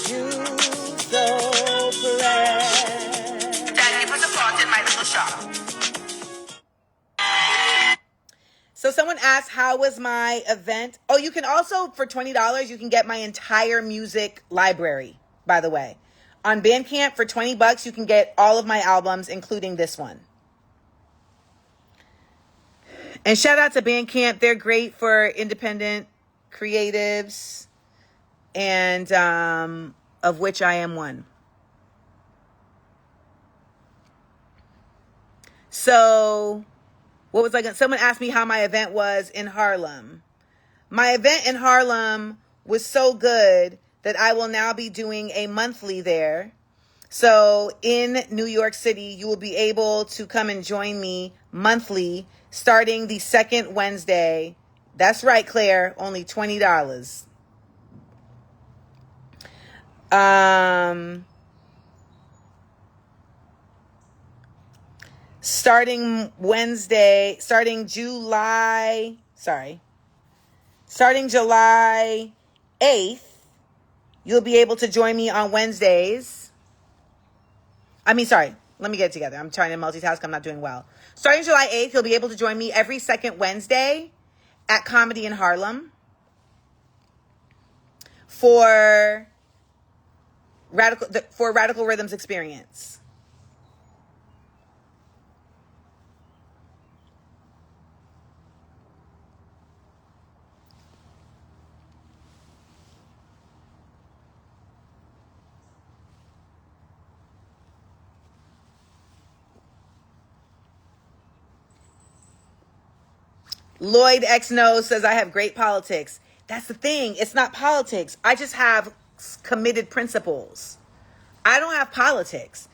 You so precious. Daddy was a part in my little shop. So someone asked, how was my event? Oh, you can also, for $20, you can get my entire music library, by the way. On Bandcamp, for $20, you can get all of my albums, including this one. And shout out to Bandcamp. They're great for independent creatives, and of which I am one. So, what was I going to... Someone asked me how my event was in Harlem. My event in Harlem was so good that I will now be doing a monthly there. So in New York City, you will be able to come and join me monthly starting the second Wednesday. That's right, Claire, only $20. Starting July 8th, you'll be able to join me on Wednesdays. Let me get it together. I'm trying to multitask. I'm not doing well. Starting July 8th, you'll be able to join me every second Wednesday at Comedy in Harlem for Radical Rhythms Experience. Lloyd X No says, I have great politics. That's the thing. It's not politics. I just have committed principles. I don't have politics.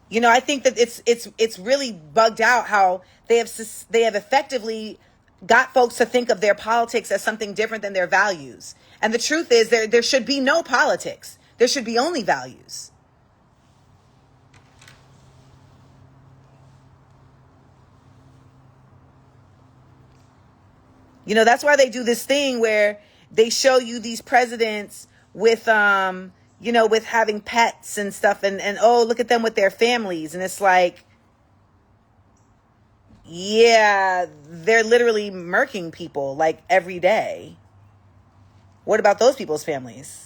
You know, I think that it's really bugged out how they have effectively got folks to think of their politics as something different than their values. And the truth is there should be no politics. There should be only values. You know, that's why they do this thing where they show you these presidents with, with having pets and stuff. And oh, look at them with their families. And it's like, yeah, they're literally murking people like every day. What about those people's families?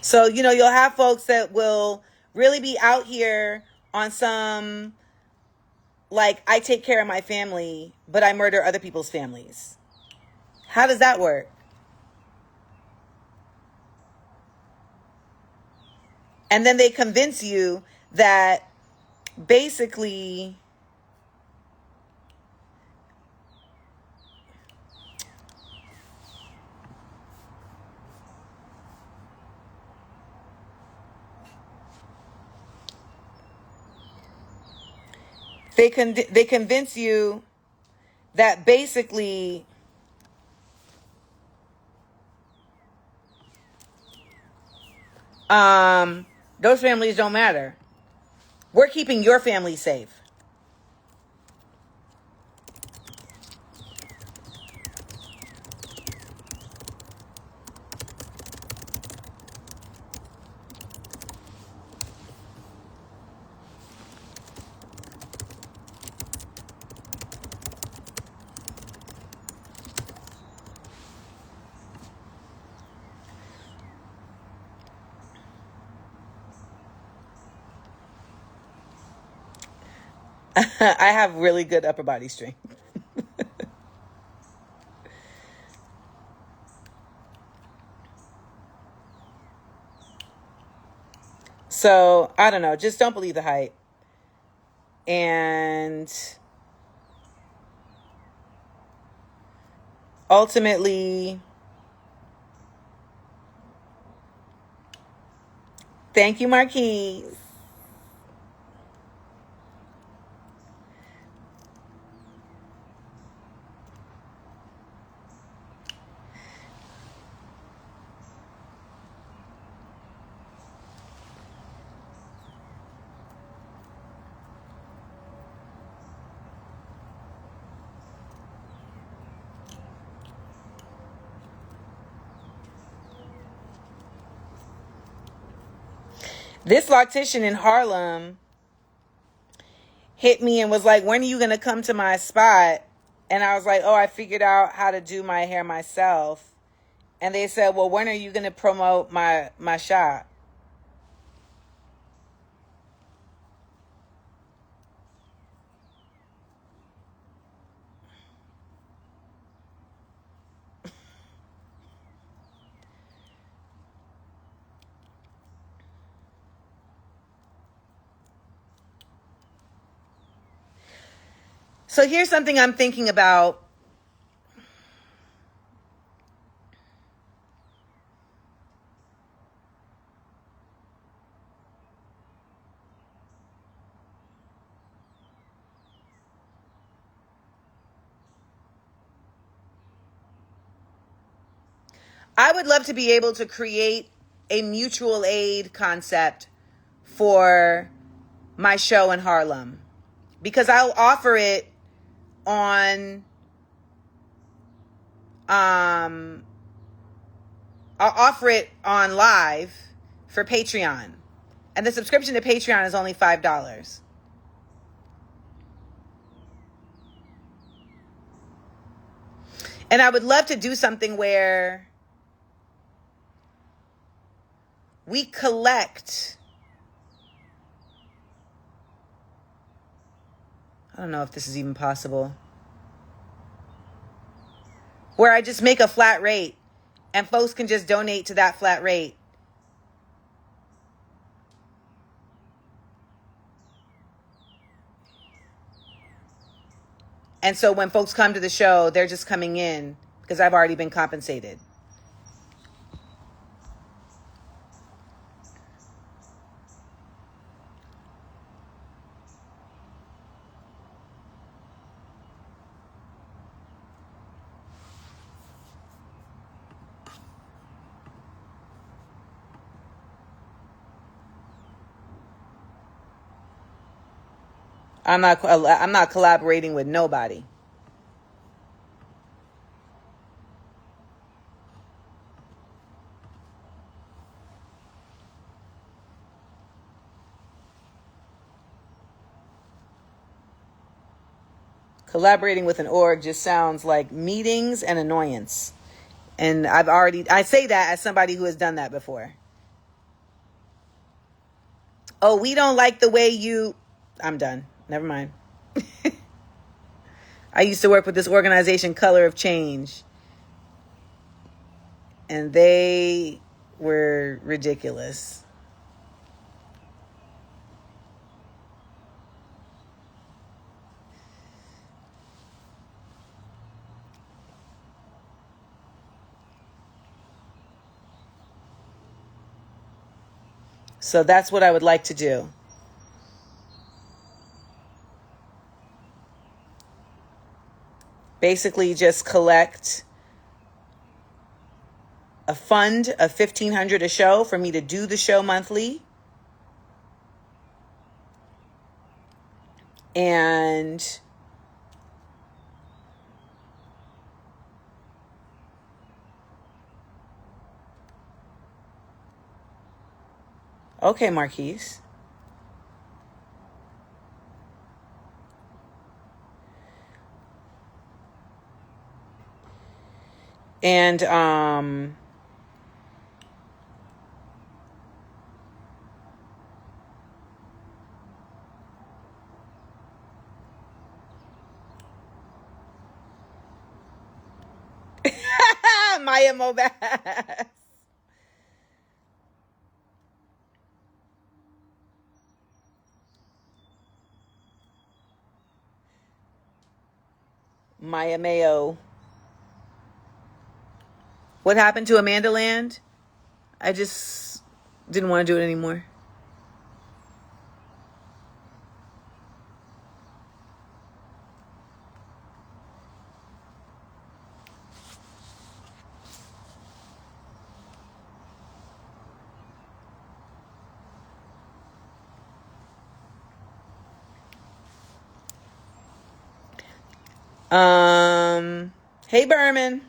So, you'll have folks that will really be out here on some, like, I take care of my family, but I murder other people's families. How does that work? And then they convince you that basically They convince you that basically those families don't matter. We're keeping your family safe. I have really good upper body strength. So, I don't know. Just don't believe the hype. And ultimately, thank you, Marquise. This loctician in Harlem hit me and was like, when are you going to come to my spot? And I was like, oh, I figured out how to do my hair myself. And they said, well, when are you going to promote my shop? So here's something I'm thinking about. I would love to be able to create a mutual aid concept for my show in Harlem, because I'll offer it on live for Patreon. And the subscription to Patreon is only $5. And I would love to do something where we collect, I don't know if this is even possible, where I just make a flat rate and folks can just donate to that flat rate. And so when folks come to the show, they're just coming in because I've already been compensated. I'm not collaborating with nobody. Collaborating with an org just sounds like meetings and annoyance. And I say that as somebody who has done that before. Oh, we don't like the way I'm done. Never mind. I used to work with this organization, Color of Change. And they were ridiculous. So that's what I would like to do. basically just collect a fund of $1,500 a show for me to do the show monthly. And okay, Marquise. And Maya Mobaz. Maya Mayo. What happened to Amanda Land? I just didn't want to do it anymore. Hey Berman.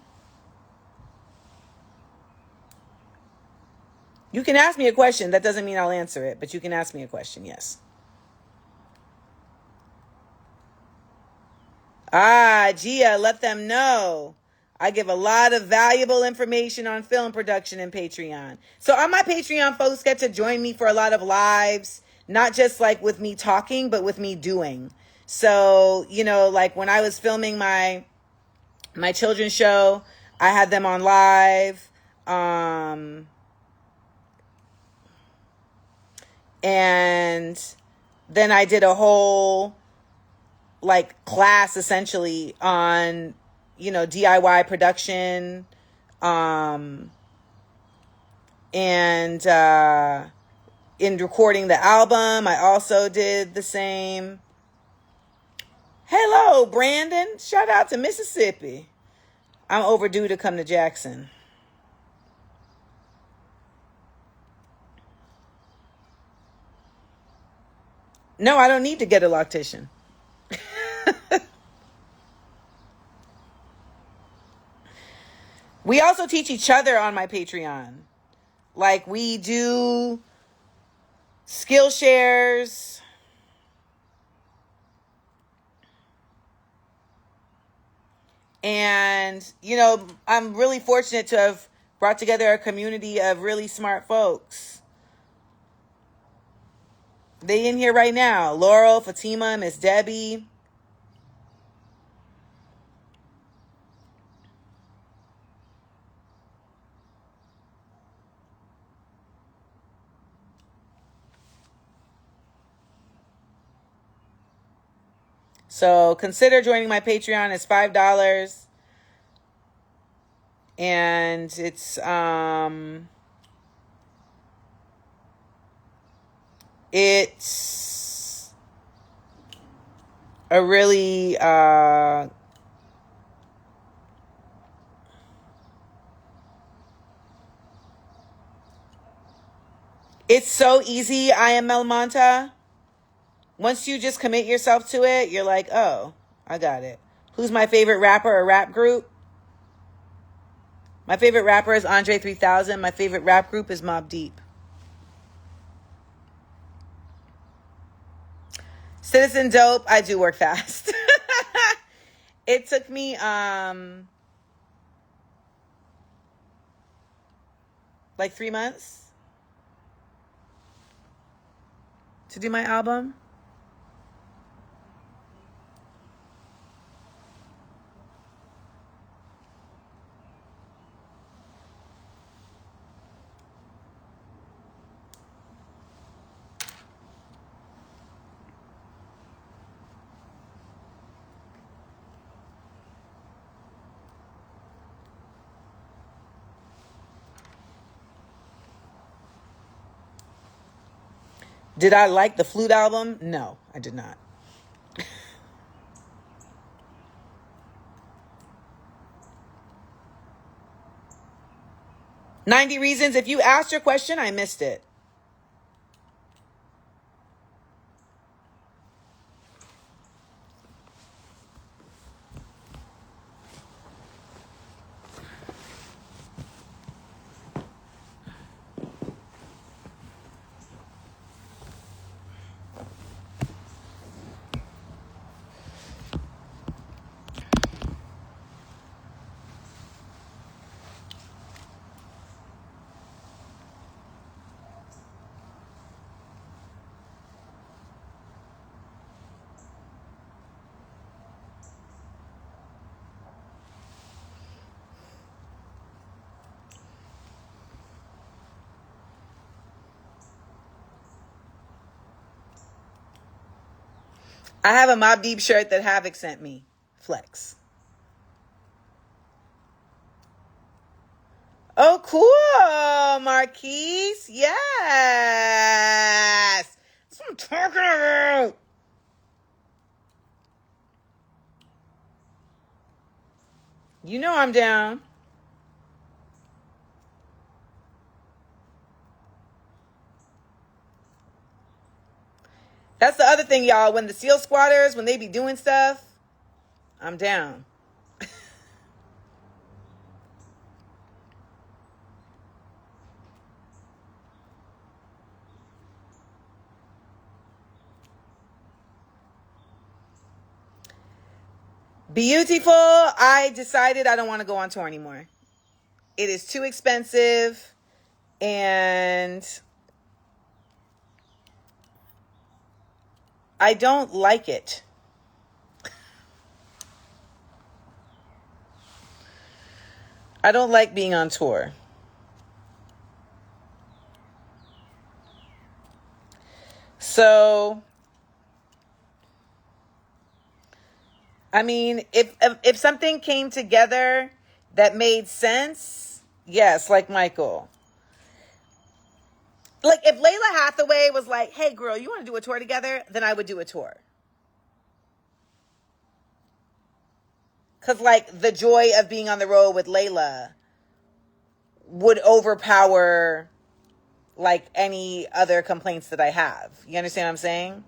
You can ask me a question. That doesn't mean I'll answer it, but you can ask me a question, yes. Gia, let them know. I give a lot of valuable information on film production and Patreon. So on my Patreon, folks get to join me for a lot of lives, not just like with me talking, but with me doing. So, like when I was filming my children's show, I had them on live. And then I did a whole like class essentially on, DIY production. And in recording the album, I also did the same. Hello, Brandon. Shout out to Mississippi. I'm overdue to come to Jackson. No, I don't need to get a loctician. We also teach each other on my Patreon. Like we do skill shares. And, I'm really fortunate to have brought together a community of really smart folks. They in here right now. Laurel, Fatima, Miss Debbie. So consider joining my Patreon. It's $5. And it's a really it's so easy. I am Melmonta. Once you just commit yourself to it, you're like, oh, I got it. Who's my favorite rapper or rap group? My favorite rapper is Andre 3000. My favorite rap group is Mobb Deep. Citizen Dope, I do work fast. It took me like 3 months to do my album. Did I like the flute album? No, I did not. 90 reasons. If you asked your question, I missed it. I have a Mob Deep shirt that Havoc sent me. Flex. Oh, cool, Marquise. Yes. That's what I'm talking about. You know I'm down. That's the other thing, y'all. When the SEAL squatters, when they be doing stuff, I'm down. Beautiful. I decided I don't want to go on tour anymore. It is too expensive, and I don't like it. I don't like being on tour. So, I mean, if something came together that made sense, yes, like Michael. Like if Layla Hathaway was like, "Hey girl, you want to do a tour together?" then I would do a tour. Cuz like the joy of being on the road with Layla would overpower like any other complaints that I have. You understand what I'm saying?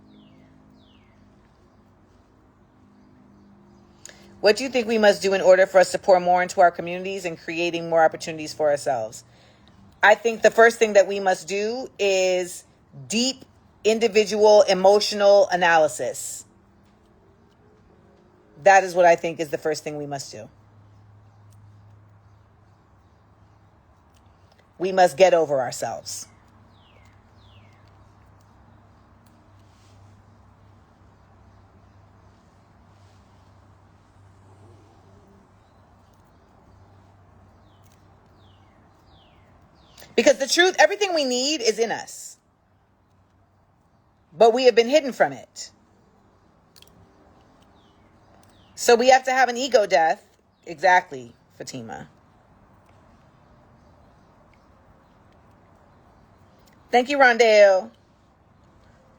What do you think we must do in order for us to pour more into our communities and creating more opportunities for ourselves? I think the first thing that we must do is deep individual emotional analysis. That is what I think is the first thing we must do. We must get over ourselves. Because the truth, everything we need is in us. But we have been hidden from it. So we have to have an ego death. Exactly, Fatima. Thank you, Rondell.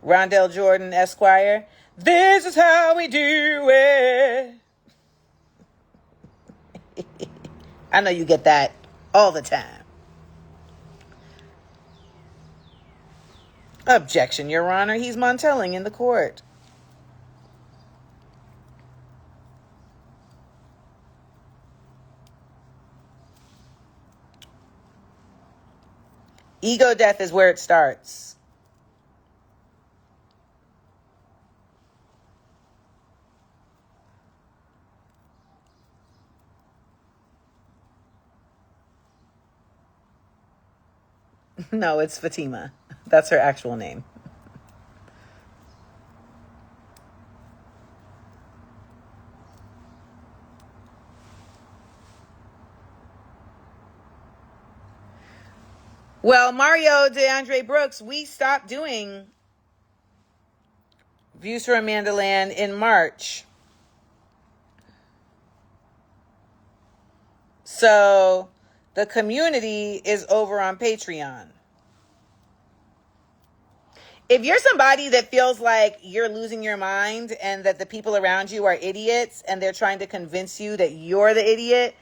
Rondell Jordan, Esquire. This is how we do it. I know you get that all the time. Objection, Your Honor. He's Montelling in the court. Ego death is where it starts. No, it's Fatima. That's her actual name. Well, Mario DeAndre Brooks, we stopped doing Views from Amanda Land in March. So the community is over on Patreon. If you're somebody that feels like you're losing your mind and that the people around you are idiots and they're trying to convince you that you're the idiot,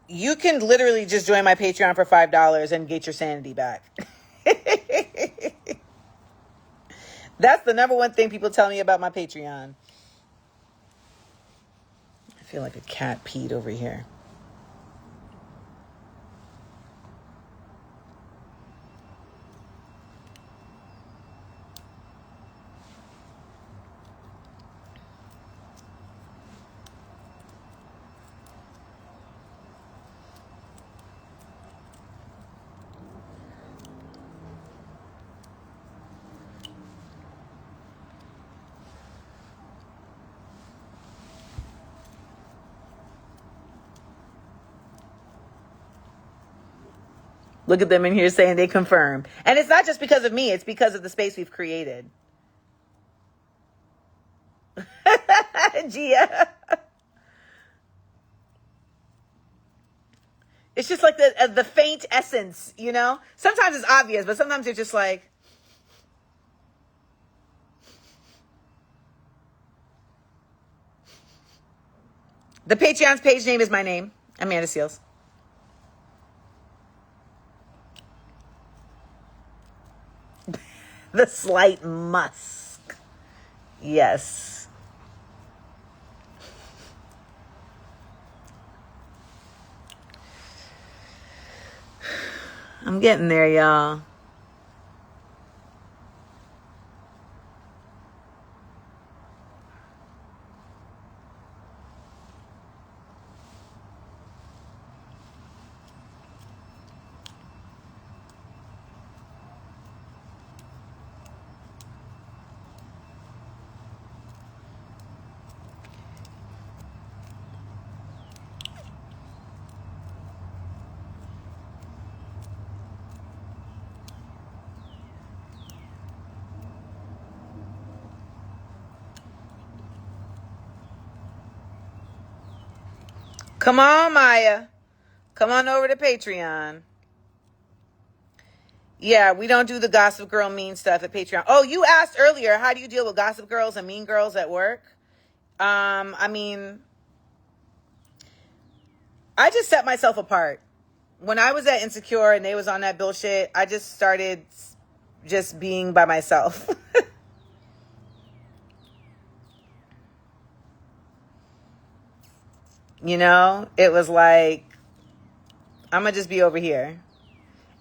You can literally just join my Patreon for $5 and get your sanity back. That's the number one thing people tell me about my Patreon. I feel like a cat peed over here. Look at them in here saying they confirm. And it's not just because of me. It's because of the space we've created. Gia. It's just like the faint essence, you know? Sometimes it's obvious, but sometimes you're just like... The Patreon's page name is my name, Amanda Seals. The slight musk. Yes. I'm getting there, y'all. Come on, Maya. Come on over to Patreon. Yeah, we don't do the gossip girl mean stuff at Patreon. Oh, you asked earlier, how do you deal with gossip girls and mean girls at work? I mean, I just set myself apart. When I was at Insecure and they was on that bullshit, I just started just being by myself. You know, it was like, I'm going to just be over here.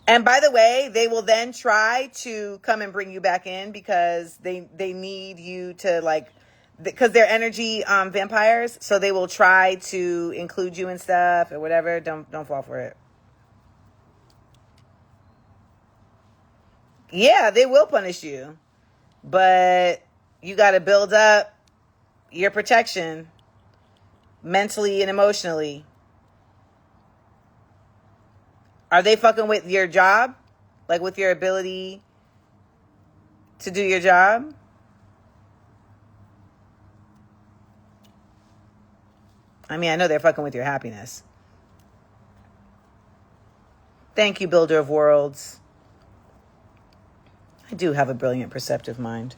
And by the way, they will then try to come and bring you back in because they need you to like, because they're energy vampires. So they will try to include you and stuff or whatever. Don't fall for it. Yeah, they will punish you. But you got to build up your protection mentally and emotionally. Are they fucking with your job? Like with your ability to do your job? I mean, I know they're fucking with your happiness. Thank you, Builder of Worlds. I do have a brilliant, perceptive mind.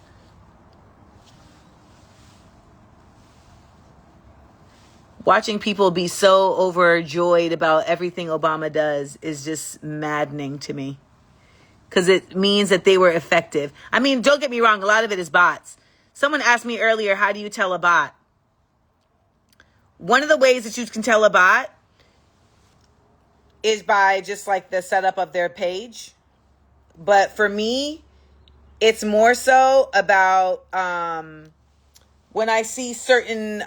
Watching people be so overjoyed about everything Obama does is just maddening to me. Because it means that they were effective. I mean, don't get me wrong. A lot of it is bots. Someone asked me earlier, how do you tell a bot? One of the ways that you can tell a bot is by just like the setup of their page. But for me, it's more so about when I see certain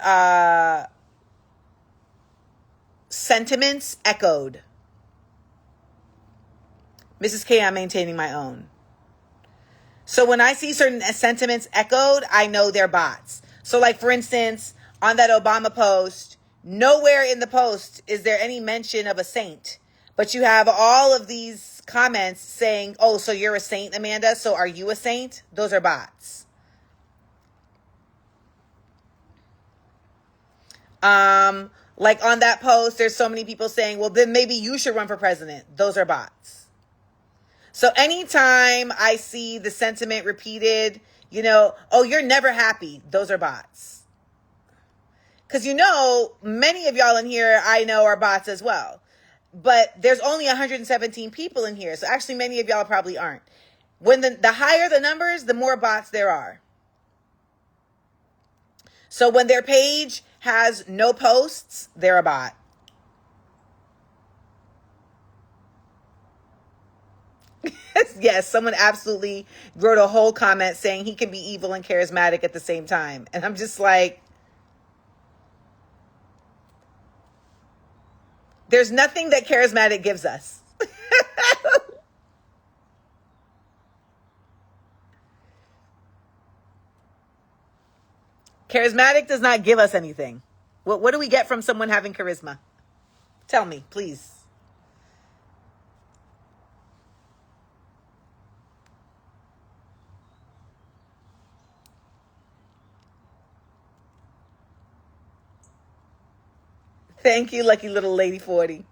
sentiments echoed. Mrs. K, I'm maintaining my own. So when I see certain sentiments echoed, I know they're bots. So like, for instance, on that Obama post, nowhere in the post is there any mention of a saint. But you have all of these comments saying, oh, so you're a saint, Amanda? So are you a saint? Those are bots. Like on that post, there's so many people saying, well, then maybe you should run for president. Those are bots. So anytime I see the sentiment repeated, you know, oh, you're never happy. Those are bots. Because, you know, many of y'all in here I know are bots as well. but there's only 117 people in here. So actually many of y'all probably aren't. When the higher the numbers, the more bots there are. So when their page has no posts, they're a bot. Yes, someone absolutely wrote a whole comment saying he can be evil and charismatic at the same time. And I'm just like, there's nothing that charismatic gives us. Charismatic does not give us anything. What do we get from someone having charisma? Tell me, please. Thank you, lucky little lady 40.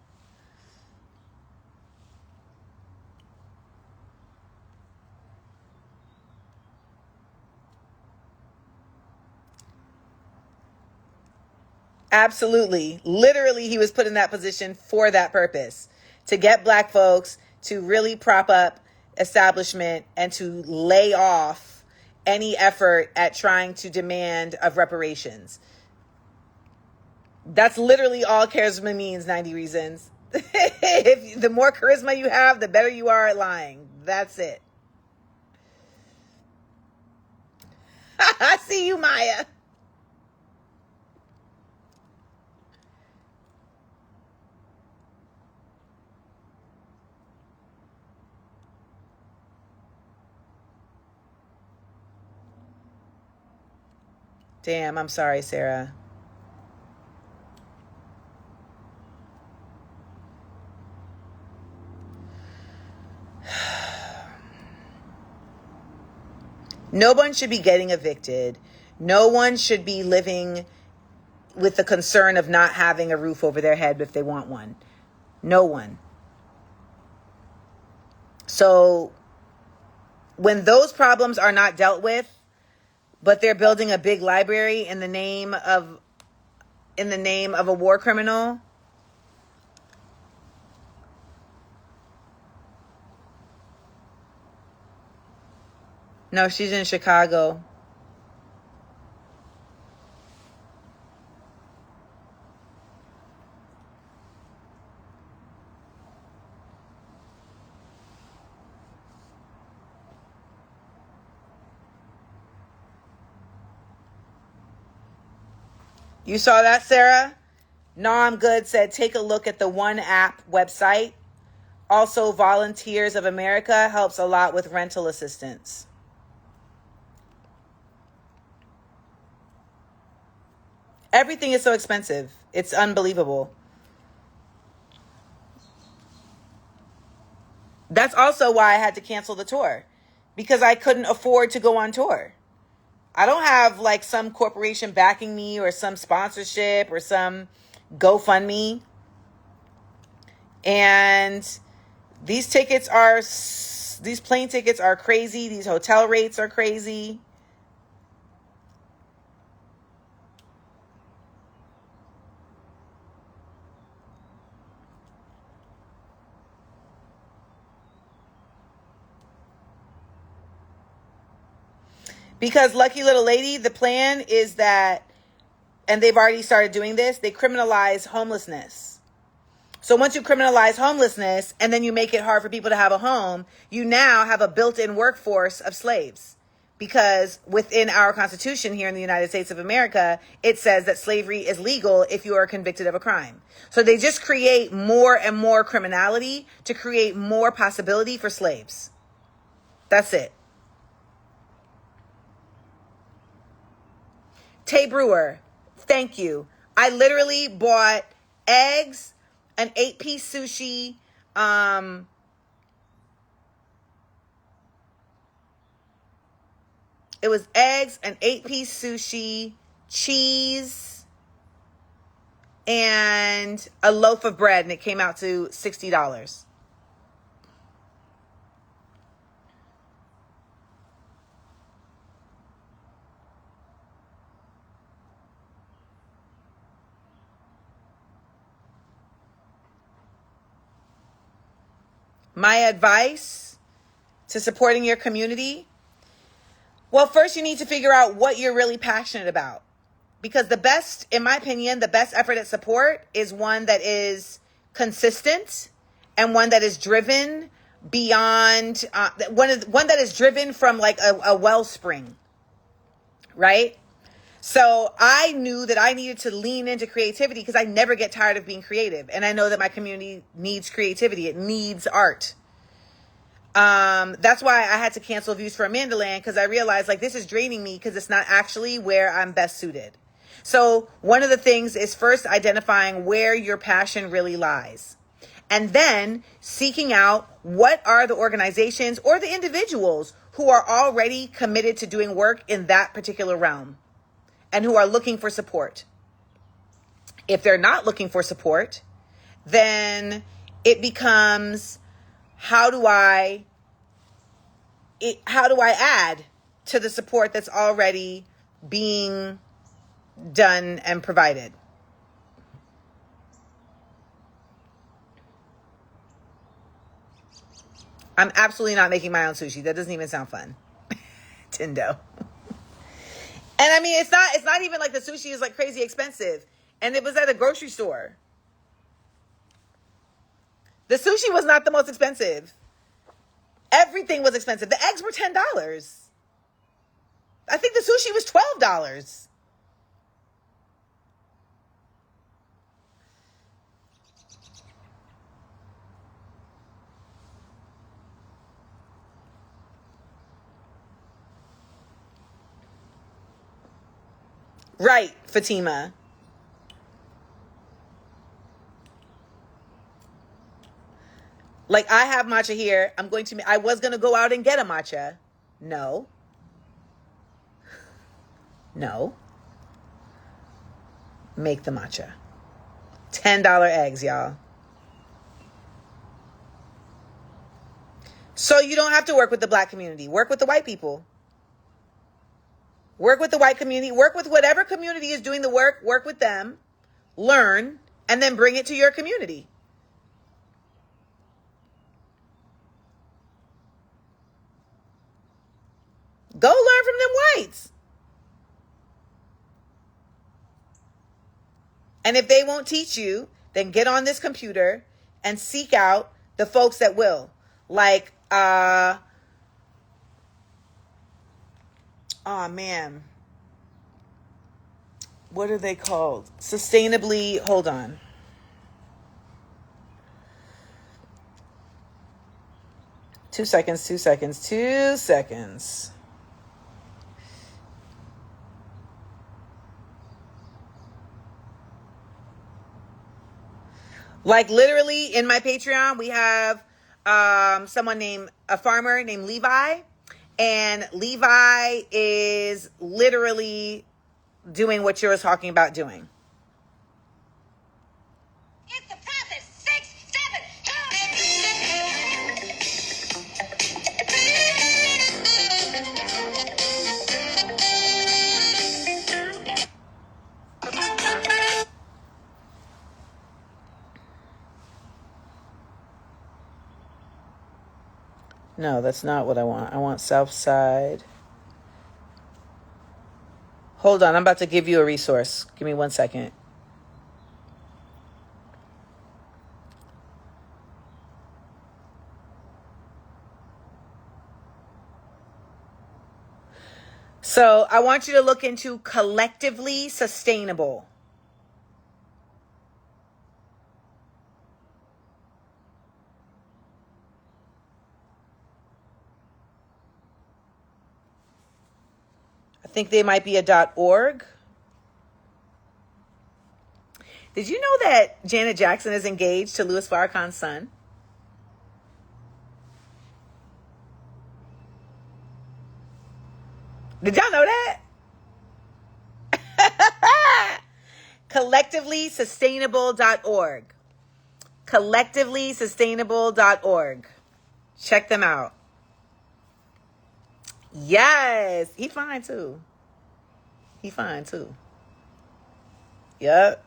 Absolutely. Literally, he was put in that position for that purpose, to get black folks to really prop up establishment and to lay off any effort at trying to demand of reparations. That's literally all charisma means, 90 reasons. If the more charisma you have, the better you are at lying. That's it. I see you, Maya. Damn, I'm sorry, Sarah. No one should be getting evicted. No one should be living with the concern of not having a roof over their head if they want one. No one. So when those problems are not dealt with, but they're building a big library in the name of a war criminal. No, she's in Chicago. You saw that, Sarah? No, I'm good said, take a look at the One App website. Also, Volunteers of America helps a lot with rental assistance. Everything is so expensive. It's unbelievable. That's also why I had to cancel the tour, because I couldn't afford to go on tour. I don't have like some corporation backing me or some sponsorship or some GoFundMe. And these plane tickets are crazy. These hotel rates are crazy. Because lucky little lady, the plan is that, and they've already started doing this, they criminalize homelessness. So once you criminalize homelessness and then you make it hard for people to have a home, you now have a built-in workforce of slaves. Because within our Constitution here in the United States of America, it says that slavery is legal if you are convicted of a crime. So they just create more and more criminality to create more possibility for slaves. That's it. Tay Brewer, thank you. I literally bought eggs, an 8-piece sushi, it was eggs, an 8-piece sushi, cheese, and a loaf of bread, and it came out to $60. My advice to supporting your community. Well, first you need to figure out what you're really passionate about. Because the best, in my opinion, the best effort at support is one that is consistent and one that is driven beyond, one that is driven from like a wellspring, right? So I knew that I needed to lean into creativity because I never get tired of being creative. And I know that my community needs creativity. It needs art. That's why I had to cancel Views for Amandaland, because I realized like this is draining me because it's not actually where I'm best suited. So one of the things is first identifying where your passion really lies. And then seeking out what are the organizations or the individuals who are already committed to doing work in that particular realm and who are looking for support. If they're not looking for support, then it becomes, how do I add to the support that's already being done and provided? I'm absolutely not making my own sushi. That doesn't even sound fun. Tindo. And I mean, it's not even like the sushi is like crazy expensive. And it was at a grocery store. The sushi was not the most expensive. Everything was expensive. The eggs were $10. I think the sushi was $12. Right, Fatima. Like, I have matcha here. I was going to go out and get a matcha. No. Make the matcha. $10 eggs, y'all. So you don't have to work with the Black community. Work with the white people. Work with the white community. Work with whatever community is doing the work. Work with them. Learn. And then bring it to your community. Go learn from them whites. And if they won't teach you, then get on this computer and seek out the folks that will. Like, oh man. What are they called? Sustainably, hold on. Two seconds. Like literally in my Patreon, we have a farmer named Levi. And Levi is literally doing what you're talking about doing. It's the prophet. 6, 7. No, that's not what I want. I want South Side. Hold on, I'm about to give you a resource. Give me 1 second. So I want you to look into collectively sustainable. I think they might be a .org. Did you know that Janet Jackson is engaged to Louis Farrakhan's son? Did y'all know that? Collectivelysustainable.org. Collectivelysustainable.org. Check them out. Yes. He fine too. Yep.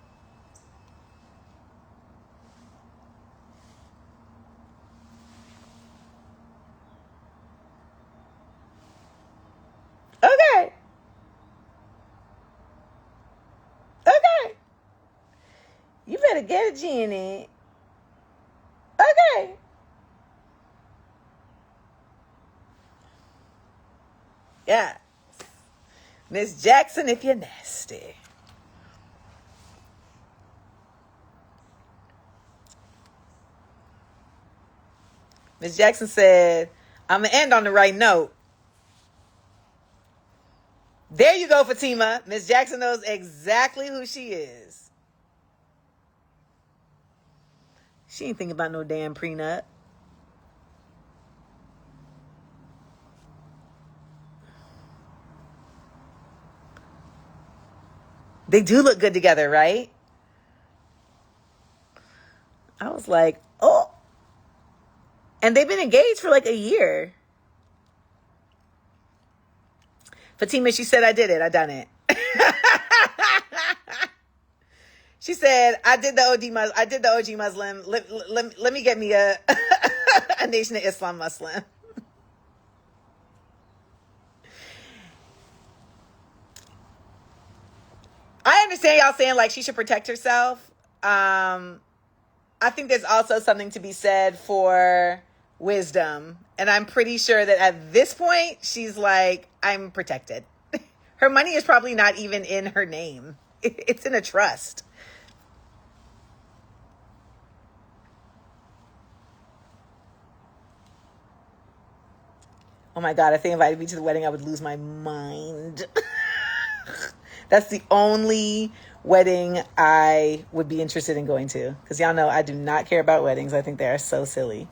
better get it, Jenny. Okay. Yeah. Miss Jackson, if you're nasty. Miss Jackson said, I'm going to end on the right note. There you go, Fatima. Miss Jackson knows exactly who she is. She ain't thinking about no damn prenup. They do look good together, right? I was like, oh. And they've been engaged for like a year. Fatima, she said, I did it. I done it. She said, I did the OG Muslim. Let me get me a a Nation of Islam Muslim. I understand y'all saying like she should protect herself. I think there's also something to be said for wisdom. And I'm pretty sure that at this point, she's like, I'm protected. Her money is probably not even in her name. It's in a trust. Oh my God, if they invited me to the wedding, I would lose my mind. That's the only wedding I would be interested in going to. Because y'all know I do not care about weddings. I think they are so silly.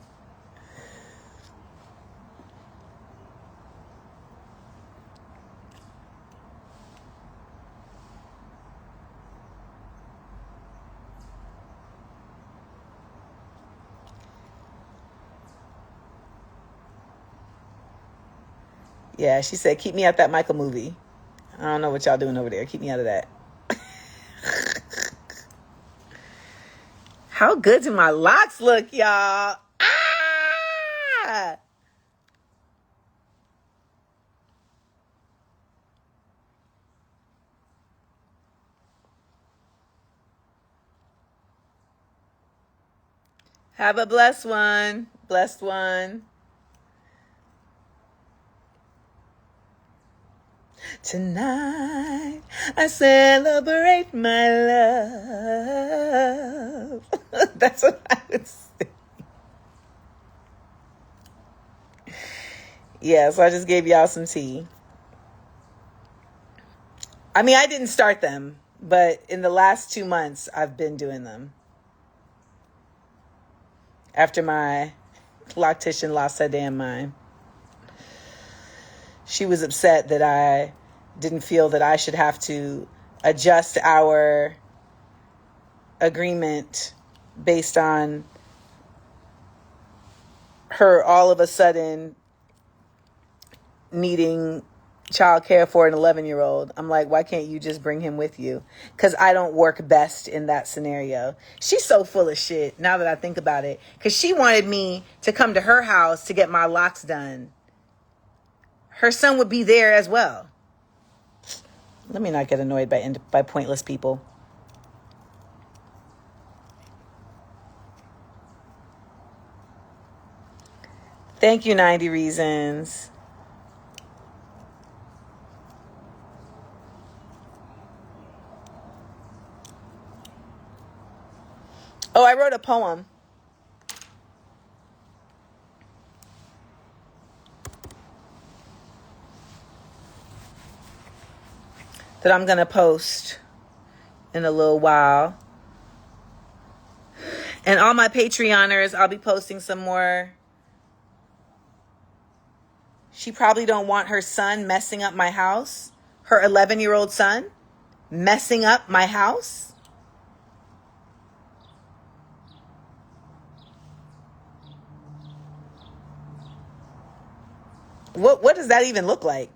Yeah, she said, keep me out that Michael movie. I don't know what y'all doing over there. Keep me out of that. How good do my locks look, y'all? Ah! Have a blessed one. Blessed one. Tonight, I celebrate my love. That's what I would say. Yeah, so I just gave y'all some tea. I mean, I didn't start them, but in the last 2 months, I've been doing them. After my loctician lost her damn mind. She was upset that I didn't feel that I should have to adjust our agreement based on her all of a sudden needing childcare for an 11-year-old. I'm like, why can't you just bring him with you? Because I don't work best in that scenario. She's so full of shit now that I think about it. Because she wanted me to come to her house to get my locks done. Her son would be there as well. Let me not get annoyed by pointless people. Thank you, 90 Reasons. Oh, I wrote a poem. That I'm going to post in a little while. And all my Patreoners, I'll be posting some more. She probably don't want her son messing up my house. Her 11-year-old son messing up my house. What does that even look like?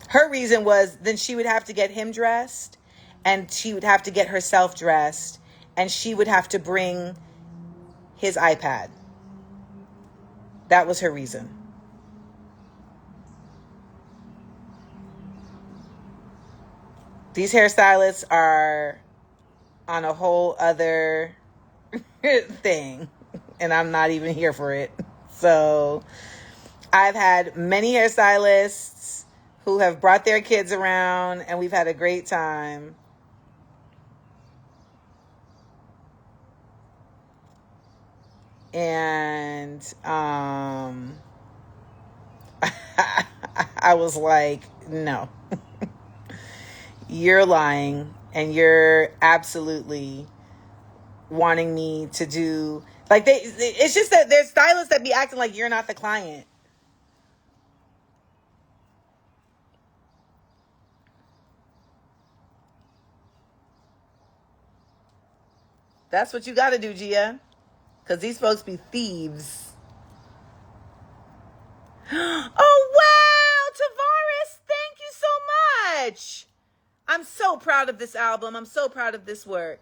Her reason was then she would have to get him dressed and she would have to get herself dressed and she would have to bring his iPad. That was her reason. These hairstylists are on a whole other thing, and I'm not even here for it. So I've had many hairstylists who have brought their kids around, and we've had a great time. And I was like, no. You're lying, and you're absolutely wanting me to do, like, it's just that there's stylists that be acting like you're not the client. That's what you got to do, Gia, because these folks be thieves. Oh, wow, Tavares, thank you so much. I'm so proud of this album. I'm so proud of this work.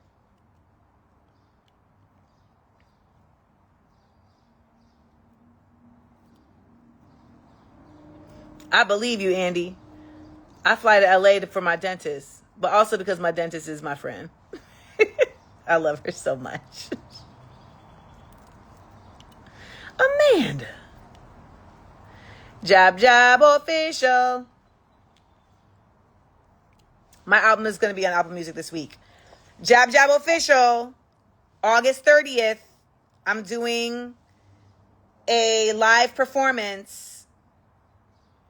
I believe you, Andy. I fly to LA for my dentist, but also because my dentist is my friend. I love her so much. Amanda. Jab Jab Official. My album is going to be on Apple Music this week. Jab Jab Official, August 30th. I'm doing a live performance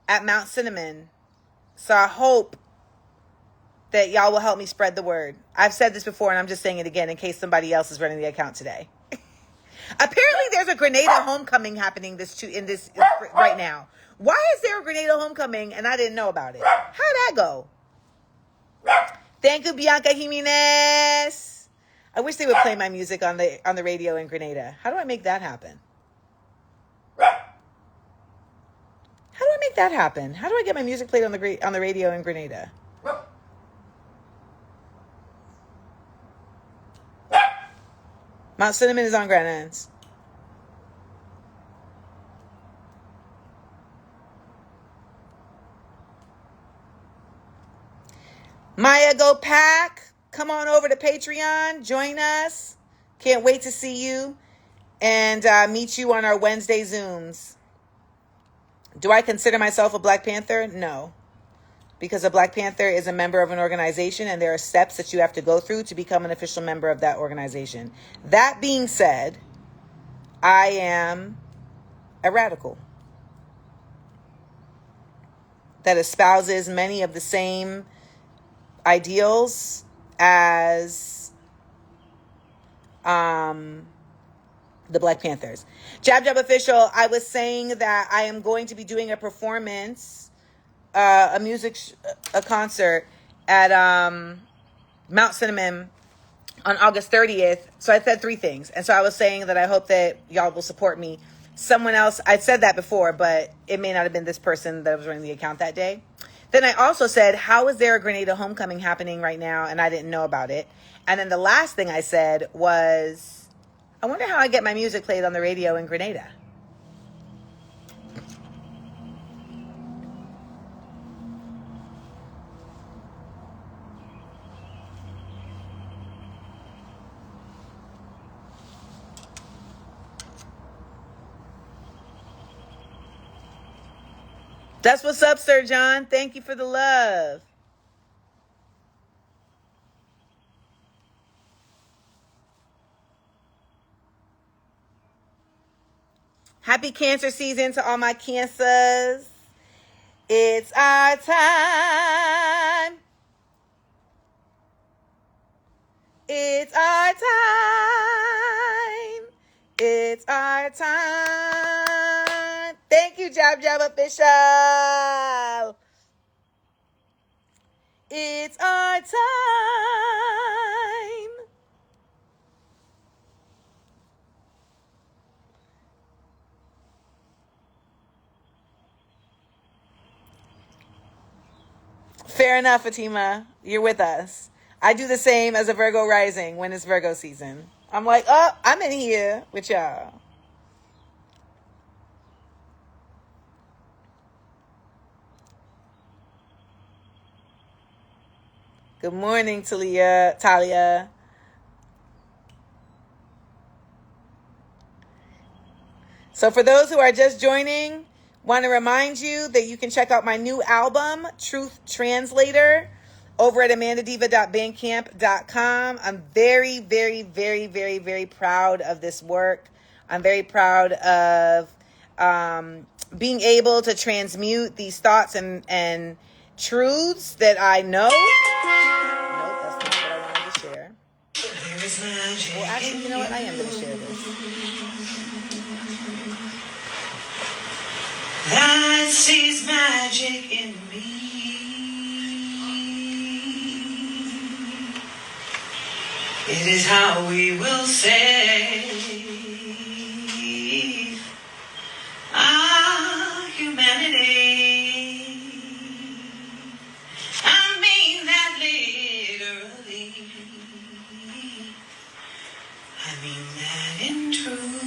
at Mount Cinnamon. So I hope that y'all will help me spread the word. I've said this before, and I'm just saying it again in case somebody else is running the account today. Apparently, there's a Grenada homecoming happening right now. Why is there a Grenada homecoming and I didn't know about it? How'd that go? Thank you, Bianca Jimenez. I wish they would play my music on the radio in Grenada. How do I make that happen? How do I make that happen? How do I get my music played on the radio in Grenada? Mount Cinnamon is on Grand Anse. Maya Go Pack, come on over to Patreon. Join us. Can't wait to see you and meet you on our Wednesday Zooms. Do I consider myself a Black Panther? No. Because a Black Panther is a member of an organization, and there are steps that you have to go through to become an official member of that organization. That being said, I am a radical that espouses many of the same ideals as the Black Panthers. Jab Jab Official, I was saying that I am going to be doing a performance, a concert at Mount Cinnamon on August 30th. So I said three things. And so I was saying that I hope that y'all will support me. Someone else, I said that before, but it may not have been this person that was running the account that day. Then I also said, how is there a Grenada homecoming happening right now? And I didn't know about it. And then the last thing I said was, I wonder how I get my music played on the radio in Grenada. That's what's up, Sir John. Thank you for the love. Happy Cancer season to all my Cancers. It's our time. It's our time. It's our time. Thank you, Jab Jab Official. It's our time. Fair enough, Fatima. You're with us. I do the same as a Virgo rising when it's Virgo season. I'm like, oh, I'm in here with y'all. Good morning, Talia. So for those who are just joining, want to remind you that you can check out my new album, Truth Translator, over at amandaseals.bandcamp.com. I'm very, very, very, very, very proud of this work. I'm very proud of being able to transmute these thoughts and truths that I know. No, that's not what I wanted to share. Well, actually, you know what? I am going to share this. That sees magic in me. It is how we will save our humanity. I mean that literally. I mean that in truth.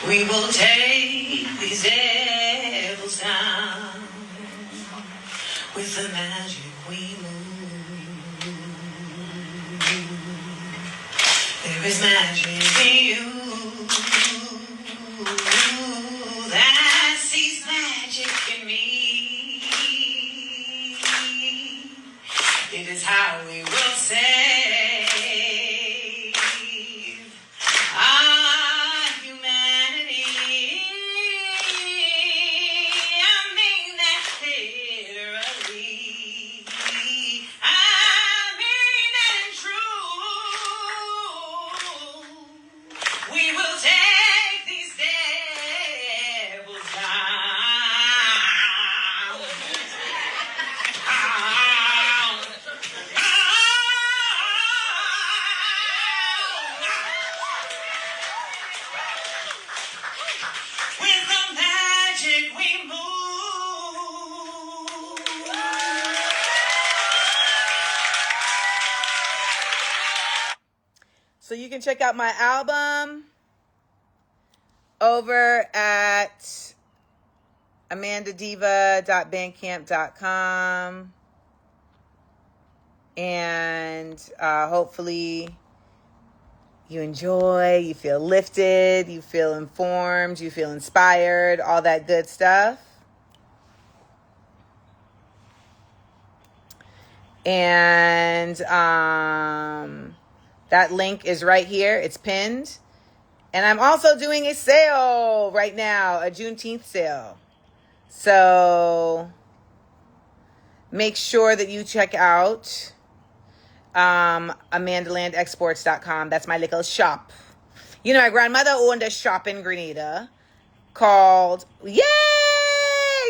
We will take these devils down with the magic we move. There is magic in you that sees magic in me. It is how we will save our humanity. I mean that literally. I mean that in truth. We will take these devils down. With the magic we move. So you can check out my album over at amandadiva.bandcamp.com. And hopefully you enjoy, you feel lifted, you feel informed, you feel inspired, all that good stuff. And that link is right here. It's pinned. And I'm also doing a sale right now, a Juneteenth sale. So make sure that you check out amandalandexports.com. That's my little shop. You know, my grandmother owned a shop in Grenada called, yay!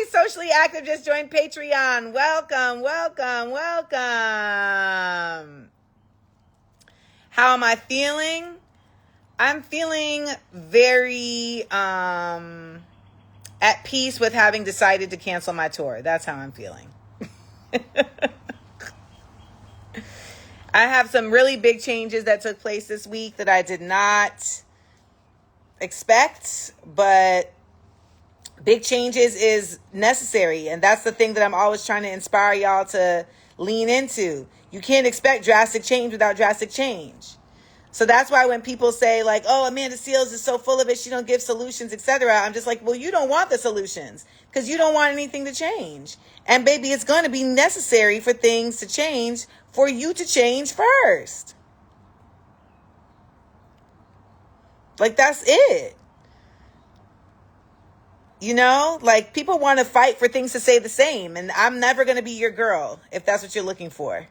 Socially Active just joined Patreon. Welcome, welcome, welcome. How am I feeling? I'm feeling very at peace with having decided to cancel my tour. That's how I'm feeling. I have some really big changes that took place this week that I did not expect, but big changes is necessary. And that's the thing that I'm always trying to inspire y'all to lean into. You can't expect drastic change without drastic change. So that's why when people say like, oh, Amanda Seals is so full of it, she don't give solutions, etc. I'm just like, well, you don't want the solutions because you don't want anything to change. And baby, it's going to be necessary for things to change for you to change first. Like, that's it. You know, like people want to fight for things to stay the same. And I'm never going to be your girl if that's what you're looking for.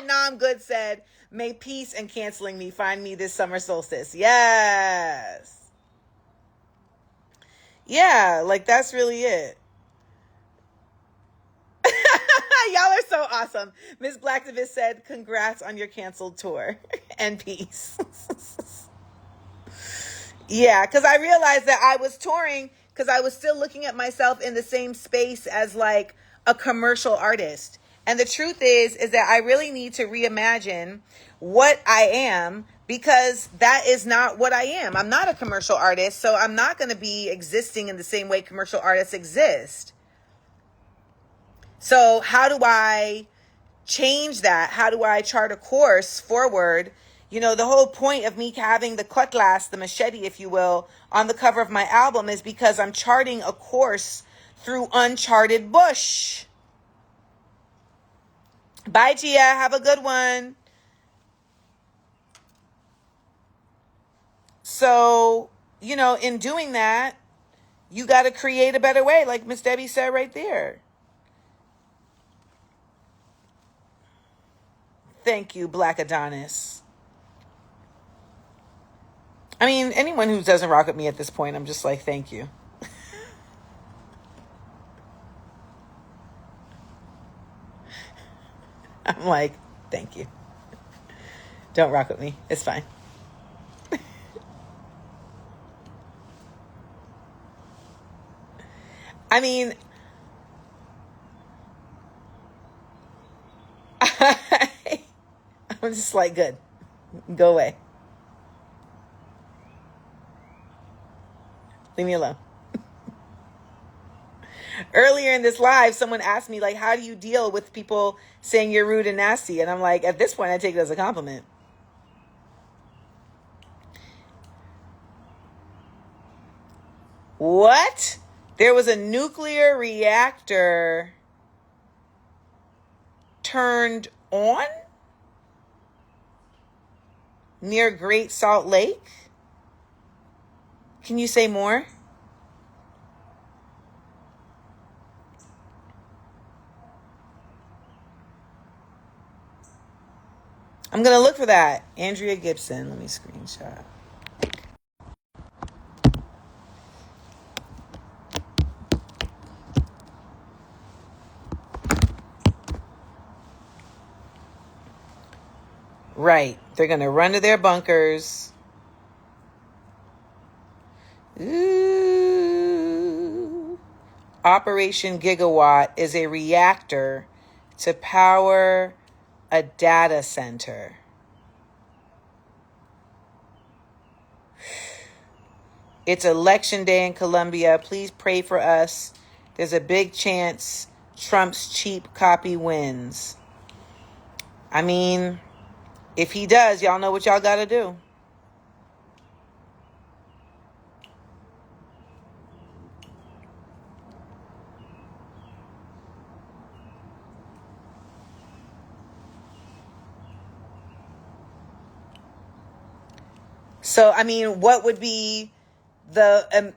No, I'm good said. May peace and canceling me find me this summer solstice. Yes. Yeah, like that's really it. Y'all are so awesome. Miss Blacktivist said, congrats on your canceled tour and peace. Yeah, because I realized that I was touring because I was still looking at myself in the same space as like a commercial artist. And the truth is that I really need to reimagine what I am, because that is not what I am. I'm not a commercial artist, so I'm not going to be existing in the same way commercial artists exist. So how do I change that? How do I chart a course forward? You know, the whole point of me having the cutlass, the machete, if you will, on the cover of my album is because I'm charting a course through uncharted bush. Bye, Gia. Have a good one. So, you know, in doing that, you got to create a better way, like Miss Debbie said right there. Thank you, Black Adonis. I mean, anyone who doesn't rock with me at this point, I'm just like, thank you. I'm like, thank you. Don't rock with me. It's fine. I mean, I'm just like, good. Go away. Leave me alone. Earlier in this live, someone asked me, like, how do you deal with people saying you're rude and nasty? And I'm like, at this point, I take it as a compliment. What? There was a nuclear reactor turned on near Great Salt Lake? Can you say more? I'm going to look for that. Andrea Gibson. Let me screenshot. Right. They're going to run to their bunkers. Ooh. Operation Gigawatt is a reactor to power a data center. It's election day in Colombia. Please pray for us. There's a big chance Trump's cheap copy wins. I mean, if he does, y'all know what y'all got to do. So, I mean, what would be the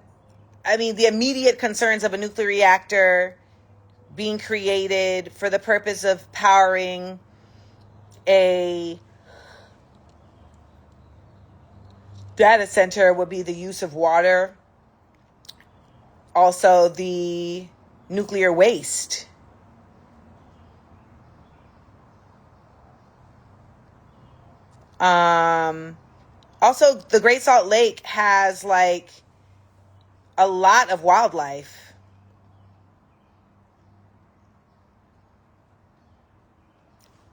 immediate concerns of a nuclear reactor being created for the purpose of powering a data center would be the use of water. Also, the nuclear waste. Also, the Great Salt Lake has like a lot of wildlife.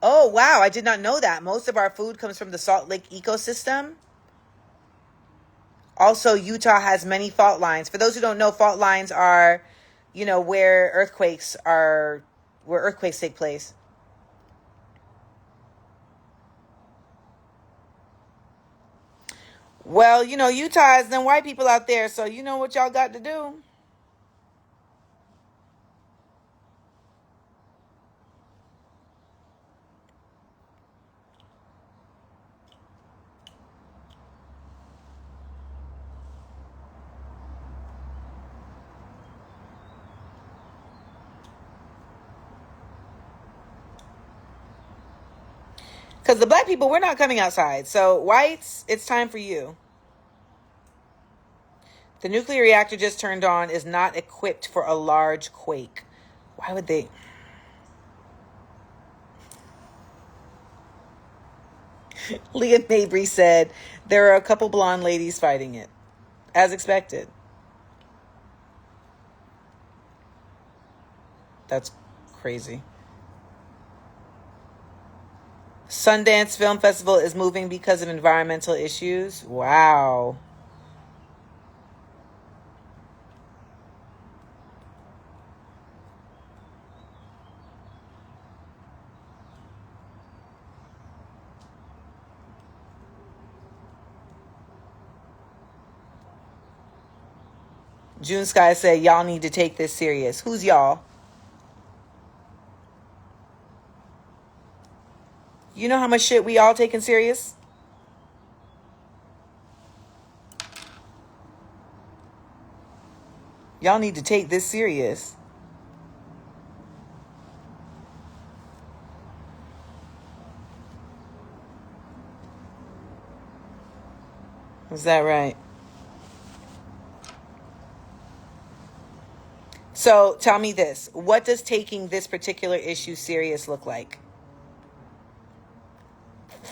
Oh, wow. I did not know that. Most of our food comes from the Salt Lake ecosystem. Also, Utah has many fault lines. For those who don't know, fault lines are, you know, where earthquakes take place. Well, you know, Utah has them white people out there, so you know what y'all got to do. Because the black people, we're not coming outside. So whites, it's time for you. The nuclear reactor just turned on is not equipped for a large quake. Why would they? Leah Mabry said, there are a couple blonde ladies fighting it. As expected. That's crazy. Sundance Film Festival is moving because of environmental issues. Wow. June Sky said, y'all need to take this serious. Who's y'all? You know how much shit we all taking serious? Y'all need to take this serious. Is that right? So tell me this. What does taking this particular issue serious look like?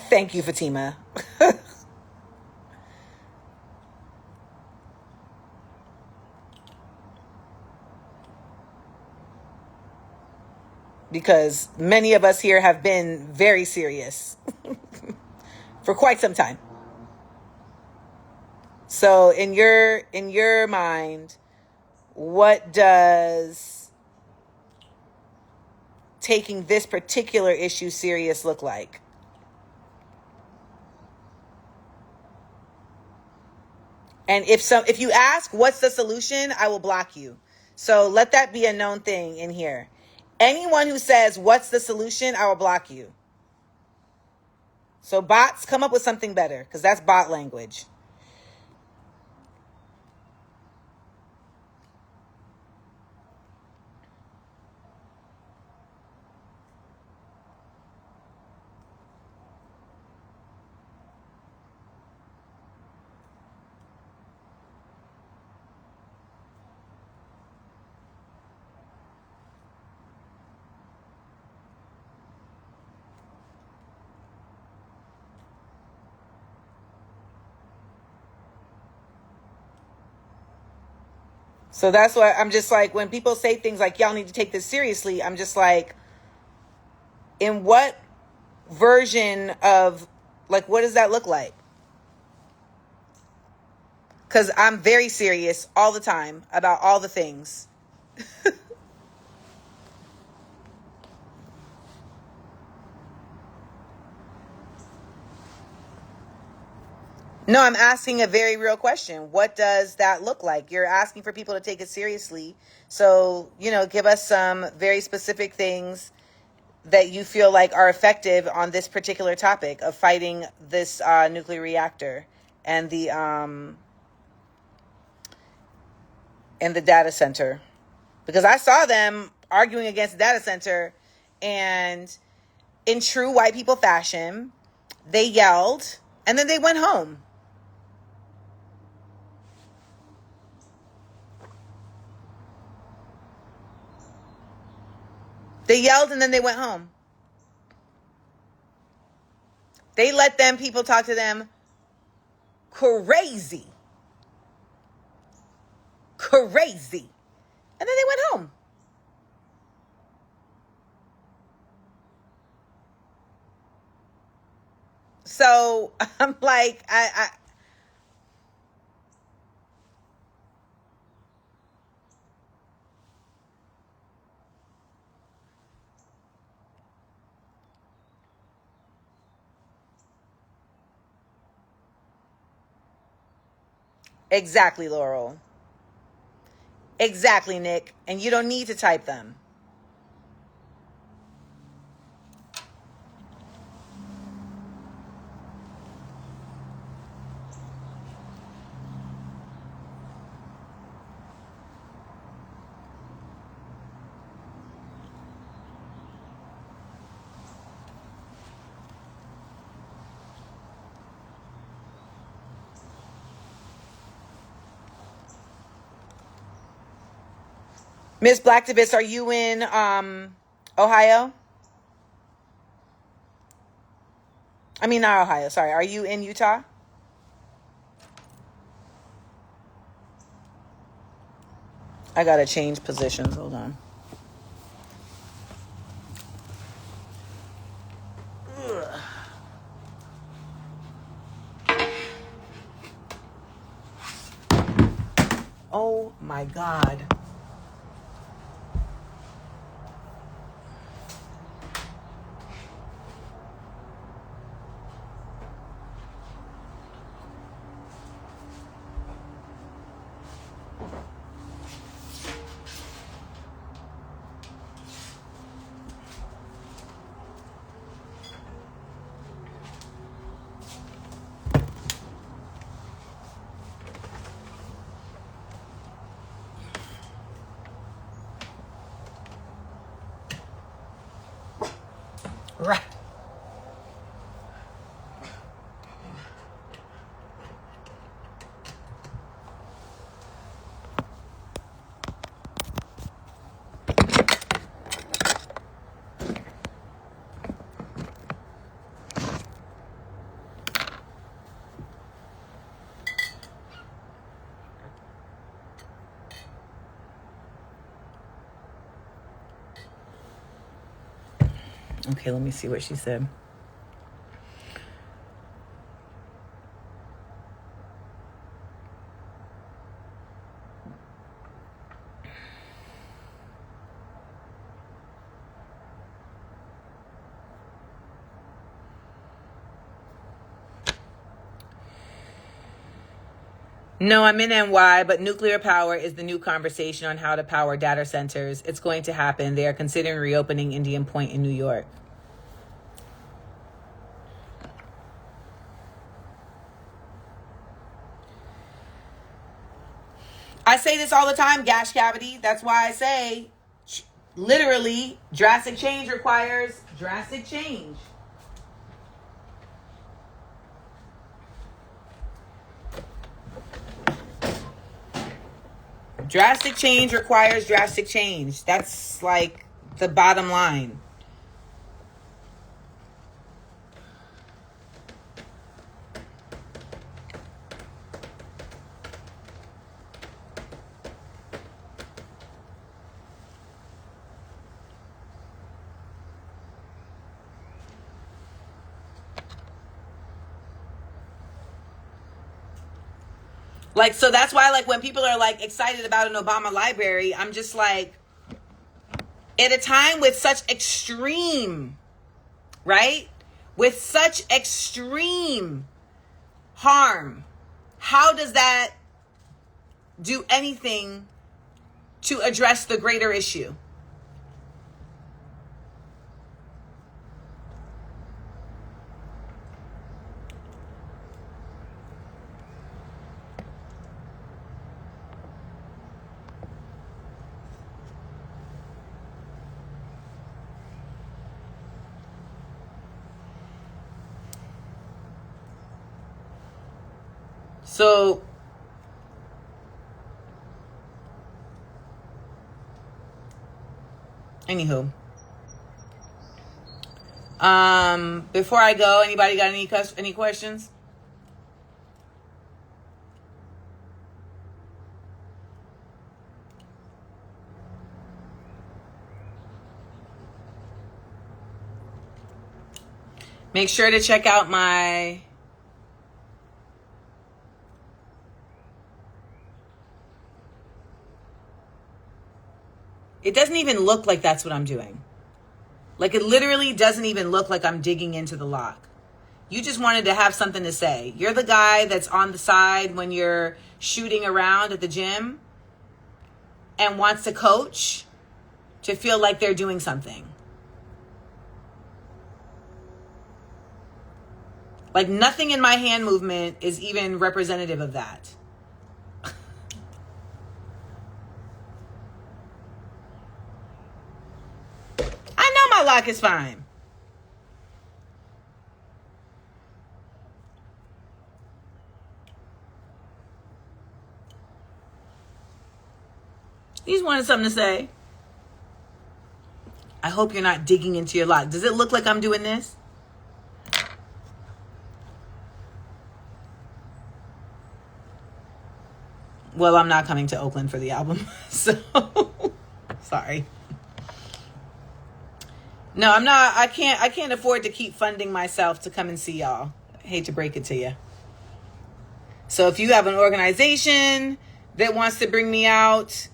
Thank you, Fatima. Because many of us here have been very serious for quite some time. So in your mind, what does taking this particular issue serious look like? And if you ask what's the solution, I will block you. So let that be a known thing in here. Anyone who says what's the solution, I will block you. So bots, come up with something better, because that's bot language. So that's why I'm just like, when people say things like, y'all need to take this seriously, I'm just like, in what version of, like, what does that look like? Because I'm very serious all the time about all the things. No, I'm asking a very real question. What does that look like? You're asking for people to take it seriously. So, give us some very specific things that you feel like are effective on this particular topic of fighting this nuclear reactor and the data center. Because I saw them arguing against the data center, and in true white people fashion, they yelled and then they went home. They yelled and then they went home. They let them people talk to them crazy. Crazy. And then they went home. So I'm like, I exactly, Laurel. Exactly, Nick. And you don't need to type them. Miss Blacktivist, are you in Ohio? I mean, not Ohio, sorry. Are you in Utah? I gotta change positions. Hold on. my God. Right. Okay, let me see what she said. No, I'm in NY, but nuclear power is the new conversation on how to power data centers. It's going to happen. They are considering reopening Indian Point in New York. I say this all the time, Gash Cavity. That's why I say, literally, drastic change requires drastic change. Drastic change requires drastic change. That's like the bottom line. Like, so that's why, like, when people are, like, excited about an Obama library, I'm just like, at a time with such extreme, right? With such extreme harm, how does that do anything to address the greater issue? So, anywho, before I go, anybody got any questions? Make sure to check out my It doesn't even look like that's what I'm doing. Like, it literally doesn't even look like I'm digging into the lock. You just wanted to have something to say. You're the guy that's on the side when you're shooting around at the gym and wants to coach to feel like they're doing something. Like, nothing in my hand movement is even representative of that. I know my lock is fine. You just wanted something to say. I hope you're not digging into your lock. Does it look like I'm doing this? Well, I'm not coming to Oakland for the album, so sorry. No, I'm not. I can't afford to keep funding myself to come and see y'all. I hate to break it to you. So if you have an organization that wants to bring me out.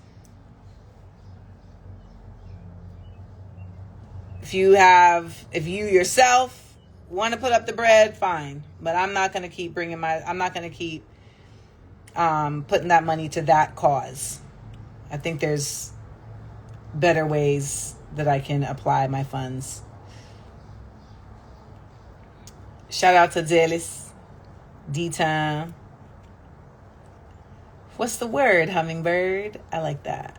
If you yourself want to put up the bread, fine. But I'm not going to keep putting that money to that cause. I think there's better ways that I can apply my funds. Shout out to Delis, D-Time. What's the word, hummingbird? I like that.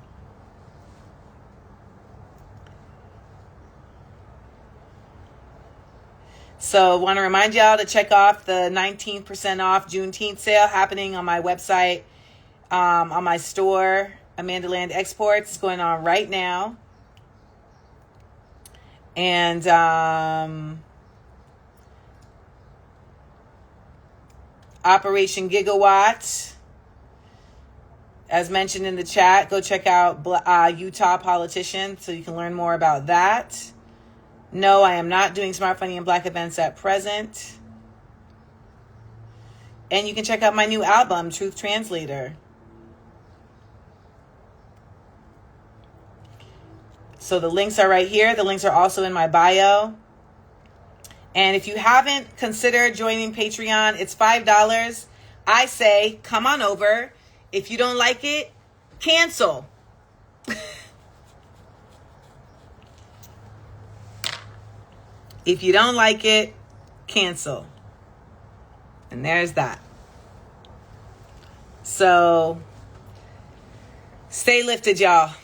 So I want to remind y'all to check off the 19% off Juneteenth sale happening on my website, on my store, Amanda Land Exports. It's going on right now. And Operation Gigawatt, as mentioned in the chat, go check out Utah Politician so you can learn more about that. No, I am not doing Smart, Funny, and Black events at present. And you can check out my new album, Truth Translator. So the links are right here. The links are also in my bio. And if you haven't considered joining Patreon, it's $5. I say, come on over. If you don't like it, cancel. If you don't like it, cancel. And there's that. So, stay lifted, y'all.